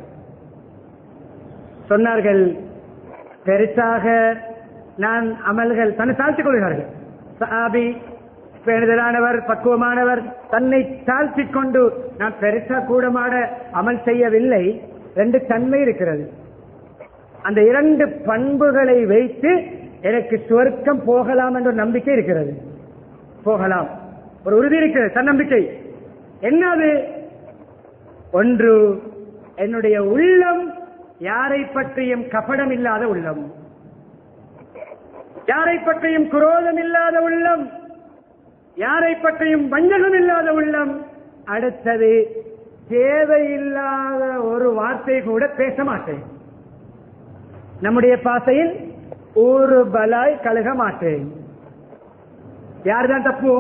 Speaker 1: சொன்னார்கள், பெருசாக நான் அமல்கள் தன்னை தாழ்த்திக் கொள்கிறார்கள். சஹாபி பேணுதலானவர், பக்குவமானவர், தன்னை தாழ்த்திக் கொண்டு நான் பெருசா கூடமாட அமல் செய்யவில்லை. 2 தன்மை இருக்கிறது, அந்த 2 பண்புகளை வைத்து எனக்கு சொர்க்கம் போகலாம் என்ற நம்பிக்கை இருக்கிறது. போகலாம், ஒரு உறுதி இருக்கிறது, தன்னம்பிக்கை. என்னது? ஒன்று, என்னுடைய உள்ளம் யாரை பற்றியும் கபடம் இல்லாத உள்ளம், யாரை பற்றியும் குரோதம் இல்லாத உள்ளம், யாரை பற்றியும் வஞ்சகம் இல்லாத உள்ளம். அடுத்தது, தேவையில்லாத ஒரு வார்த்தை கூட பேச மாட்டேன், நம்முடைய பாசையில் ஒரு பலாய் கழுக மாட்டேன். யார்தான் தப்பு?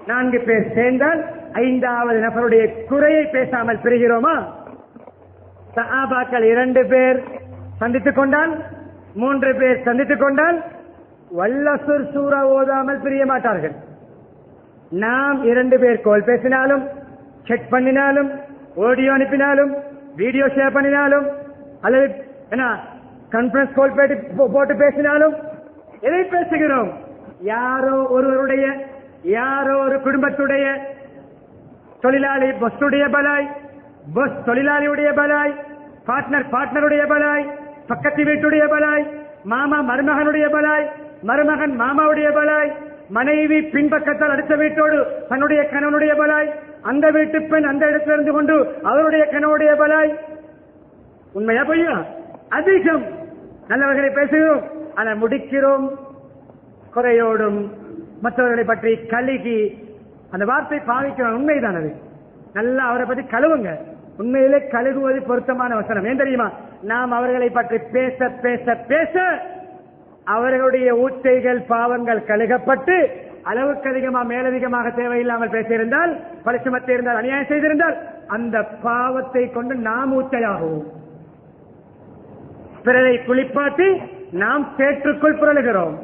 Speaker 1: 4 பேர் சேர்ந்தால் 5வது நபருடைய குறையை பேசாமல் பிரிகிறோமா? சஹாபாக்கள் 2 பேர் சந்தித்துக் கொண்டால், 3 பேர் சந்தித்துக் கொண்டால், வல்லசுர் சூரா ஓதாமல் பிரிய மாட்டார்கள். நாம் 2 பேர் கால் பேசினாலும், செக் பண்ணினாலும், ஆடியோ அனுப்பினாலும், வீடியோ ஷேர் பண்ணினாலும், அல்லது என்ன கான்பரன்ஸ் கால் போட்டு பேசினாலும், எதை பேசுகிறோம்? யாரோ ஒருவருடைய, யாரோ ஒரு குடும்பத்துடைய, தொழிலாளி பஸ்ஸுடைய பலாய், பஸ் தொழிலாளியுடைய பலாய், பார்ட்னருடைய பலாய், பக்கத்து வீட்டுடைய பலாய், மாமா மருமகனுடைய பலாய், மருமகன் மாமாவுடைய பலாய், மனைவி பின்பக்கத்தால் அடுத்த வீட்டோடு தன்னுடைய கணவனுடைய பலாய், அந்த வீட்டு பெண் அந்த இடத்துல இருந்து கொண்டு அவருடைய கணவனுடைய பலாய். உண்மையா பொய்யா? அதிகம் நல்லவர்களை பேசுகிறோம், ஆனால் முடிக்கிறோம் குறையோடும், மற்றவர்களை பற்றி கழுகி அந்த வார்த்தை பாவிக்கிறோம். உண்மைதான் அது. நல்லா அவரை பற்றி கழுவுங்க. உண்மையிலே கழுகுவது பொருத்தமான வசனம். ஏன் தெரியுமா? நாம் அவர்களை பற்றி பேச பேச பேச அவர்களுடைய ஊச்சைகள் பாவங்கள் கழுகப்பட்டு அளவுக்கு அதிகமாக மேலதிகமாக தேவையில்லாமல் பேசியிருந்தால், பரிசுமத்தை இருந்தால், அநியாயம் செய்திருந்தால், அந்த பாவத்தை கொண்டு நாம் ஊச்சையாகவும் பிறரை குளிப்பாட்டி நாம் சேற்றுக்குள் புரளுகிறோம்.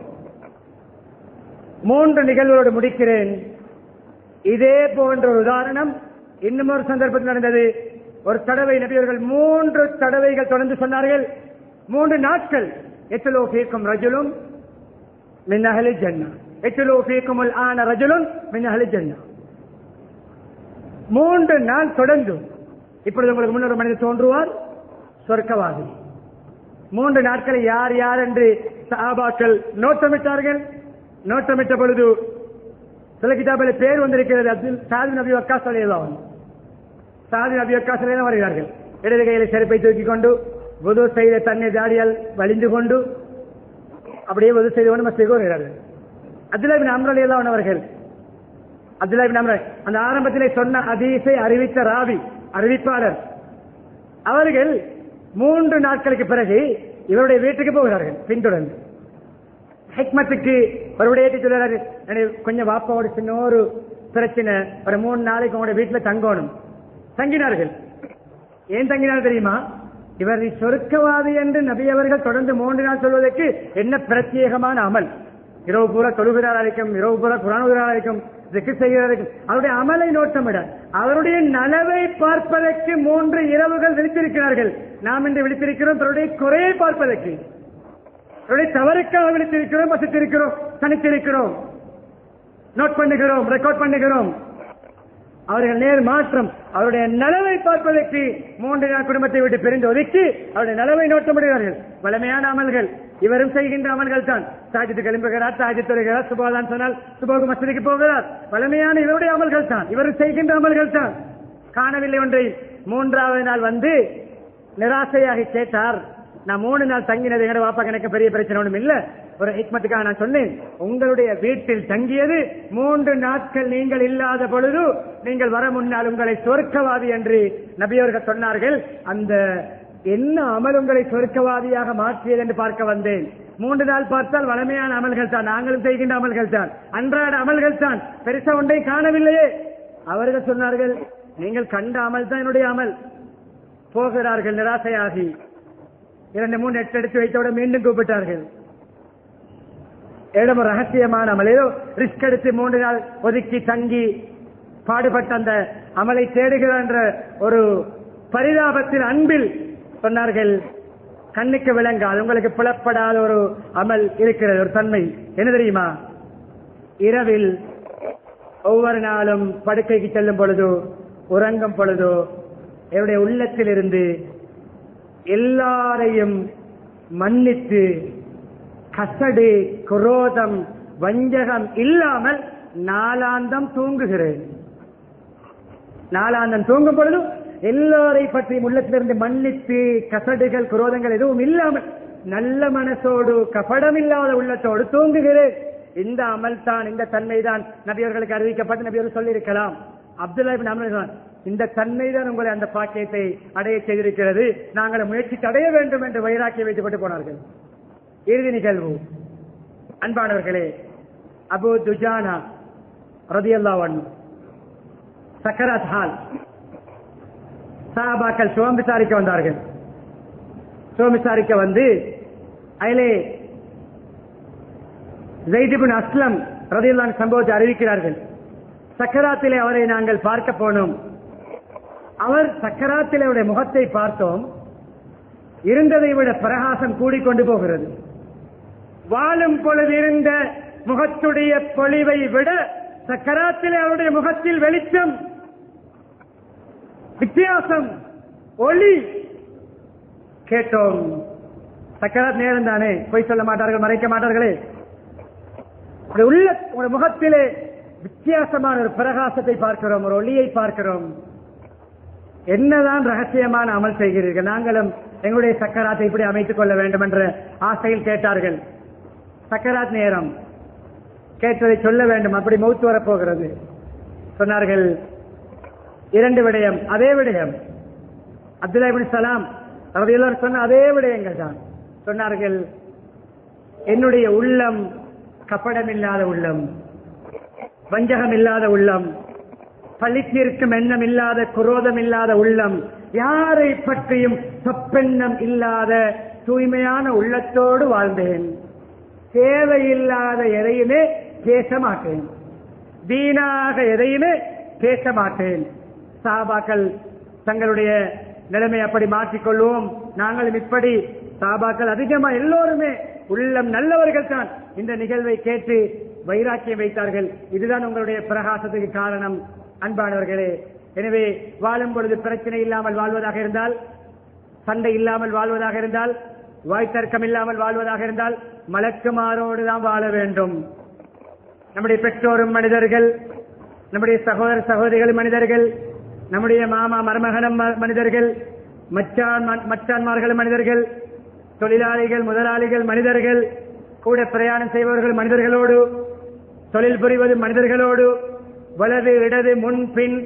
Speaker 1: 3 நிகழ்வோடு முடிக்கிறேன். இதே போன்ற ஒரு உதாரணம் இன்னும் ஒரு சந்தர்ப்பத்தில் நடந்தது. ஒரு தடவை நபியவர்கள் 3 தடவைகள் தொடர்ந்து சொன்னார்கள். 3 நாட்கள் எத்தலோ ஃபீக்கும் ரஜுலும் மின் அஹ்லில் ஜன்னah, எத்தலோ ஃபீக்கும் ஆன ரஜுலும் மின் அஹ்லில் ஜன்னah. 3 நாள் தொடர்ந்து. இப்பொழுது உங்களுக்கு முன்னொரு மனிதர் தோன்றுவார், சொர்க்கவாதி. 3 நாட்களை யார் யார் என்று சஹாபாக்கள் நோட்டமிட்டார்கள். நோட்டமிட்ட பொழுது சில கிதாபில் பேர் வந்திருக்கிறது. அப்துல் சாதி நபி வக்காஸ் ரலியல்லாஹு அன்ஹு. சாதி நபி வக்காஸ் ரலியல்லாஹு வருகிறார்கள். இடது கையில் செருப்பை தூக்கிக் கொண்டு, வுது செய்த தண்ணீர் தாடியால் வலிந்து கொண்டு அப்படியே வுது செய்து கொண்டு மஸ்ஜிதுக்கு வருகிறார்கள். அப்துல்லாஹ் இப்னு அம்ர் ரலியல்லாஹு அன்ஹு அவர்கள், அப்துல்லாஹ் இப்னு அம்ர் அந்த ஆரம்பத்திலே சொன்ன ஹதீஸை அறிவித்த ராவி, அறிவிப்பாளர், அவர்கள் 3 நாட்களுக்கு பிறகு இவருடைய வீட்டுக்கு போகிறார்கள். பின்தொடர்ந்து ஹிக்மத்துக்கு ஒரு விடயத்தை சொல்றாரு. கொஞ்சம் வாப்பாவோட சின்ன ஒரு பிரச்சனை, ஒரு 3 நாளைக்கு உங்களுடைய வீட்டுல தங்கணும். தங்கினார்கள். ஏன் தங்கினார் தெரியுமா? இவர் சொர்க்கவாதி என்று நபி அவர்கள் தொடர்ந்து 3 நாள் சொல்வதற்கு என்ன பிரத்யேகமான அமல்? இரவு பூரா தொழுகிறாரா இருக்கும், இரவு பூரா குர்ஆன் ஓதுகிறாரா இருக்கும், திக்ர் செய்கிறாரா இருக்கும். அவருடைய அமலை நோட்டமிட, அவருடைய நலவை பார்ப்பதற்கு 3 இரவுகள் விழித்திருக்கிறார்கள். நாம் இன்று விழித்திருக்கிறோம் அவருடைய குறையை பார்ப்பதற்கு, அவருடைய தவறுக்காக விழித்திருக்கிறோம், வசித்திருக்கிறோம், தனித்திருக்கிறோம், நோட் பண்ணுகிறோம், ரெக்கார்ட் பண்ணுகிறோம். அவர்கள் நேர் மாற்றம், அவருடைய நலவை பார்ப்பதற்கு 3 நாள் குடும்பத்தை விட்டு பிரிந்து ஒதுக்கி அவருடைய நலவை நோட்டமிடுகிறார்கள். வலிமையான அமல்கள் இவரும் செய்கின்ற அமல்கள் தான். தாஜத்து கிளம்புகிறார், தாஜத் தொழுகிறார், சுபஹான் சொன்னால் சுபஹ் மஸ்ஜிதுக்கு போகிறார். வலிமையான இவருடைய அமல்கள் தான், இவரும் செய்கின்ற அமல்கள் தான். காணவில்லை ஒன்றை. 3வது நாள் வந்து நிராசையாகி கேட்டார், நான் 3 நாள் தங்கினது எங்க வாப்பா எனக்கு பெரிய பிரச்சனை ஒன்றும் இல்ல, ஒரு ஹிக்மத்துக்காக நான் சொன்னேன், உங்களுடைய வீட்டில் தங்கியது 3 நாட்கள் நீங்கள் இல்லாத பொழுது நீங்கள் வர முன்னால் உங்களை சொர்க்கவாதி என்று நபியவர்கள் சொன்னார்கள். அந்த என்ன அமல் உங்களை சொர்க்கவாதியாக மாற்றியது என்று பார்க்க வந்தேன். 3 நாள் பார்த்தால் வலிமையான அமல்கள் தான், நாங்களும் செய்கின்ற அமல்கள் தான், அன்றாட அமல்கள் தான், பெருசா ஒன்றை காணவில்லையே. அவர்கள் சொன்னார்கள், நீங்கள் கண்ட அமல் தான் என்னுடைய அமல். போகிறார்கள் நிராசையாகி. 2-3 எட்டு எடுத்து வைத்தவுடன் மீண்டும் கூப்பிட்டார்கள். ஏதோ ரகசியமான அமல், ஏதோ ரிஸ்க் எடுத்து 3 நாள் ஒதுக்கி தங்கி பாடுபட்ட அந்த அமலை தேடுகிறார் என்ற ஒரு பரிதாபத்தில் அன்பில் சொன்னார்கள், கண்ணுக்கு விளங்காது, உங்களுக்கு புலப்படாத ஒரு அமல் இருக்கிறது, ஒரு தன்மை. என்ன தெரியுமா? இரவில் ஒவ்வொரு நாளும் படுக்கைக்கு செல்லும் பொழுதோ உறங்கும் பொழுதோ என்னுடைய உள்ளத்தில் இருந்து எல்லாரையும் மன்னித்து கசடு, குரோதம், வஞ்சகம் இல்லாமல் நாளாந்தம் தூங்குகிறேன். நாளாந்தம் தூங்கும் பொழுதும் எல்லோரை பற்றி உள்ளத்திலிருந்து மன்னித்து கசடுகள், குரோதங்கள் எதுவும் இல்லாமல் நல்ல மனசோடு, கபடமில்லாத உள்ளத்தோடு தூங்குகிறேன். இந்த அமல் தான், இந்த தன்மை தான் நபியவர்களுக்கு அறிவிக்கப்பட்டு நபியவர்கள் சொல்லியிருக்கலாம். அப்துல்லா இப்னு அம்ர், இந்த தன்மை தான் உங்களை அந்த பாக்கியத்தை அடைய செய்திருக்கிறது, நாங்கள் முயற்சித்து அடைய வேண்டும் என்று வைராக்கியம் வைத்துப்பட்டு போனார்கள். இறுதி நிகழ்வு. அன்பானவர்களே, அபு துஜானா ரலியல்லாஹு அன்ஹு சக்கராத் ஹால், சஹாபாக்கள் சுகம் விசாரிக்க வந்தார்கள். சுகம் விசாரிக்க வந்து அதிலே ஸைத் இப்னு அஸ்லம் ரலியல்லாஹு அன்ஹு சம்பவத்தை அறிவிக்கிறார்கள். சக்கராத்திலே அவரை நாங்கள் பார்க்க போனோம். அவர் சக்கராத்திலே அவருடைய முகத்தை பார்த்தோம். இருந்ததை விட பிரகாசம் கூடிக்கொண்டு போகிறது. வாழும் பொழுது இருந்த முகத்துடைய பொலிவை விட சக்கராத்திலே அவருடைய முகத்தில் வெளிச்சம், வித்தியாசம், ஒளி. கேட்டோம், சக்கராத் நேரம் தானே, பொய் சொல்ல மாட்டார்கள், மறைக்க மாட்டார்களே. உள்ள முகத்திலே வித்தியாசமான ஒரு பிரகாசத்தை பார்க்கிறோம், ஒரு ஒளியை பார்க்கிறோம். என்னதான் ரகசியமான அமல் செய்கிறீர்கள்? நாங்களும் எங்களுடைய சக்கராத்தை இப்படி அமைத்துக் கொள்ள வேண்டும் என்ற ஆசையில் கேட்டார்கள். சக்கராத் நேரம், கேட்டதை சொல்ல வேண்டும், அப்படி மௌத்து வரப்போகிறது. சொன்னார்கள் 2 விடயம். அதே விடயம் அப்துல்லா இப்னு சலாம் ரலியல்லாஹு அன்ஹு சொன்ன அதே விடயங்கள் தான். சொன்னார்கள், என்னுடைய உள்ளம் கபடம் இல்லாத உள்ளம், வஞ்சகம் இல்லாத உள்ளம், பழித்திருக்கும் எண்ணம் இல்லாத, குரோதம் இல்லாத உள்ளம், யாரை பற்றியும் தப்பெண்ணம் இல்லாத தூய்மையான உள்ளத்தோடு வாழ்ந்தேன். தேவையில்லாத எதையுமே பேச மாட்டேன், வீணாக எதையுமே பேச மாட்டேன். சஹாபாக்கள் தங்களுடைய நிலைமை அப்படி மாற்றிக்கொள்வோம், நாங்களும் இப்படி. சஹாபாக்கள் அதிகமா எல்லோருமே உள்ளம் நல்லவர்கள் தான் இந்த நிகழ்வை கேட்டு வைராக்கியம் வைத்தார்கள். இதுதான் உங்களுடைய பிரகாசத்துக்கு காரணம். அன்பானவர்களே, எனவே வாழும் பொழுது பிரச்சனை இல்லாமல் வாழ்வதாக இருந்தால், சண்டை இல்லாமல் வாழ்வதாக இருந்தால், வாய்த்தர்க்கம் இல்லாமல் வாழ்வதாக இருந்தால் மலக்குமாரோடு தான் வாழ வேண்டும். நம்முடைய பெற்றோரும் மனிதர்கள், நம்முடைய சகோதர சகோதரிகள் மனிதர்கள், நம்முடைய மாமா மருமகனும் மனிதர்கள், மச்சான்மார்கள் மனிதர்கள், தொழிலாளிகள் முதலாளிகள் மனிதர்கள், கூட பிரயாணம் செய்பவர்கள் மனிதர்களோடு, தொழில் புரிவது மனிதர்களோடு, வலது இடது முன் பின்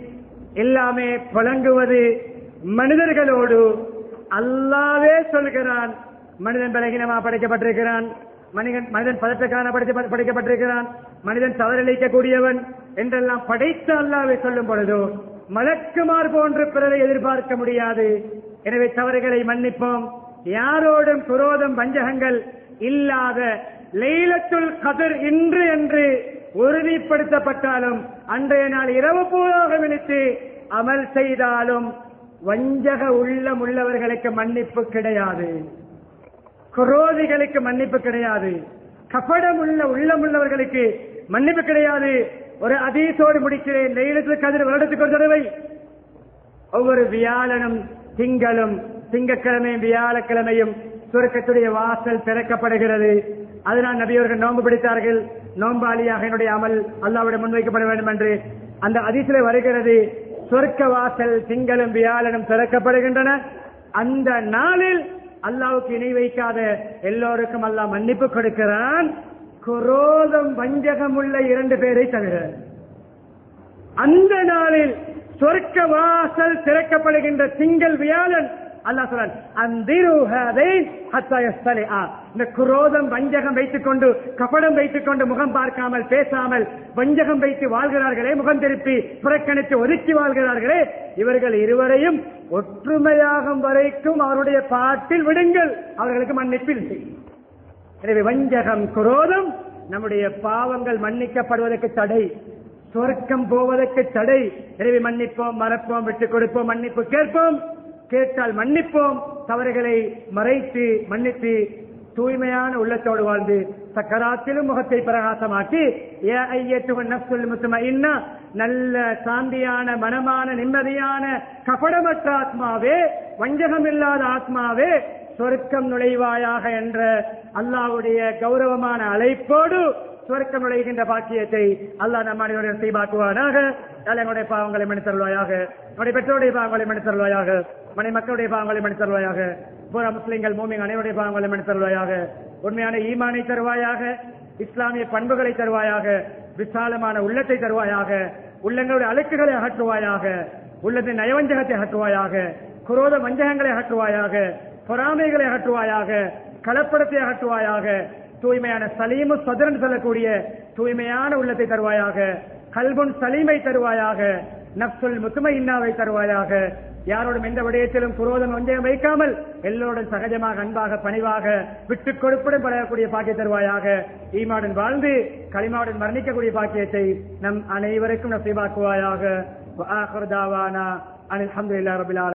Speaker 1: எல்லாமே புழங்குவது மனிதர்களோடு. அல்லாஹ்வே சொல்கிறான், மனிதன் பலகீனமா படைக்கப்பட்டிருக்கிறான், மனிதன் பதற்றக்கான படைக்கப்பட்டிருக்கிறான், மனிதன் தவறிழைக்கக்கூடியவன் என்றெல்லாம் படைத்த அல்லாஹ்வே சொல்லும் பொழுது மலக்குமார் போன்று பிறரை எதிர்பார்க்க முடியாது. எனவே தவறுகளை மன்னிப்போம். யாரோடும் குரோதம் வஞ்சகங்கள் இல்லாத லைலத்துல் கத்ர் இன்று என்று உறுதிப்படுத்தப்பட்டாலும், அன்றைய நாள் இரவு பூராக விழித்து அமல் செய்தாலும் வஞ்சக உள்ளம் உள்ளவர்களுக்கு மன்னிப்பு கிடையாது, குரோதிகளுக்கு மன்னிப்பு கிடையாது, கபடம் உள்ள உள்ளம் உள்ளவர்களுக்கு மன்னிப்பு கிடையாது. ஒரு ஹதீஸோடு முடிக்கிறேன். லைலத்துல் கத்ர் வருடத்துக்கு ஒரு தடவை, ஒவ்வொரு வியாழனும் திங்களும், திங்கட்கிழமையும் வியாழக்கிழமையும் சுருக்கத்துடைய வாசல் திறக்கப்படுகிறது. அதனால் நபியவர்கள் நோன்பு பிடித்தார்கள். நோன்பாளியாக என்னுடைய அமல் அல்லாஹ்விடம் முன்வைக்கப்பட வேண்டும் என்று அந்த ஹதீஸிலே வருகிறது. சொர்க்க வாசல் திங்களும் வியாழனும் திறக்கப்படுகின்றன. அந்த நாளில் அல்லாஹ்வுக்கு இணை வைக்காத எல்லோருக்கும் அல்லாஹ் மன்னிப்பு கொடுக்கிறான், குரோதம் வஞ்சகம் உள்ள 2 பேரை தவிர. அந்த நாளில் சொர்க்க வாசல் திறக்கப்படுகின்ற திங்கள் வியாழன் அல்லாஹ் சொல்றான், இந்த குரோதம் வஞ்சகம் வைத்துக் கொண்டு, கபடம் வைத்துக் கொண்டு, முகம் பார்க்காமல் பேசாமல் வஞ்சகம் வைத்து வாழ்கிறார்களே, முகம் திருப்பி புறக்கணித்து ஒதுக்கி வாழ்கிறார்களே, இவர்கள் இருவரையும் ஒற்றுமையாகும் வரைக்கும் அவருடைய பாட்டில் விடுங்கள், அவர்களுக்கு மன்னிப்பில்லை. எனவே வஞ்சகம், குரோதம் நம்முடைய பாவங்கள் மன்னிக்கப்படுவதற்கு தடை, சொர்க்கம் போவதற்கு தடை. எனவே மன்னிப்போம், மறப்போம், விட்டுக் கொடுப்போம், மன்னிப்பு கேட்போம், கேட்டால் மன்னிப்போம், தவறுகளை மறைத்து மன்னித்து தூய்மையான உள்ளத்தோடு வாழ்ந்து சக்கராத்திலும் முகத்தை பிரகாசமாக்கி, நல்ல சாந்தியான மனமான நிம்மதியான கபடமற்ற ஆத்மாவே, வஞ்சகம் இல்லாத ஆத்மாவே, சொர்க்கம் நுழைவாயாக என்ற அல்லாஹ்வுடைய கௌரவமான அழைப்போடு சொர்க்கம் நுழைகின்ற பாக்கியத்தை அல்லாஹ் நம் அனைவரும் செய்வாக்குவானாக. எங்களுடைய பாவங்களை மன்னித்தருள்வாயாக, நம்முடைய பெற்றோருடைய பாவங்களை மன்னித்தருள்வாயாக, மனை மக்களுடைய பாவங்களை மன்னித்தருள்வாயாக, பூரா முஸ்லிம்கள் மூமின் அனைவருடைய பாவங்களை மன்னித்தருள்வாயாக, உண்மையான ஈமானை தருவாயாக, இஸ்லாமிய பண்புகளை தருவாயாக, விசாலமான உள்ளத்தை தருவாயாக, உள்ளங்களுடைய அழுக்குகளை அகற்றுவாயாக, உள்ளத்தின் நயவஞ்சகத்தை அகற்றுவாயாக, குரோத வஞ்சகங்களை அகற்றுவாயாக, பொறாமைகளை அகற்றுவாயாக, கலப்படத்தை அகற்றுவாயாக, தூய்மையான சலீமு சதுரன் சொல்லக்கூடிய தூய்மையான உள்ளத்தை தருவாயாக, கல்புன் சலீமை தருவாயாக, நப்சுல் முத்துமையின்னாவை தருவாயாக, யாரோடும் எந்த விடயத்திலும் குரோதம் ஒன்றையும் வைக்காமல் எல்லோருடன் சகஜமாக அன்பாக பணிவாக விட்டுக் கொடுப்புடன் பழகக்கூடிய பாக்கிய தருவாயாக. ஈமாவுடன் வாழ்ந்து களிமாவுடன் மரணிக்கக்கூடிய பாக்கியத்தை நம் அனைவருக்கும் நசீபாக்குவாயாக. அல்ஹம்துலில்லாஹி ரப்பில் ஆலமீன்.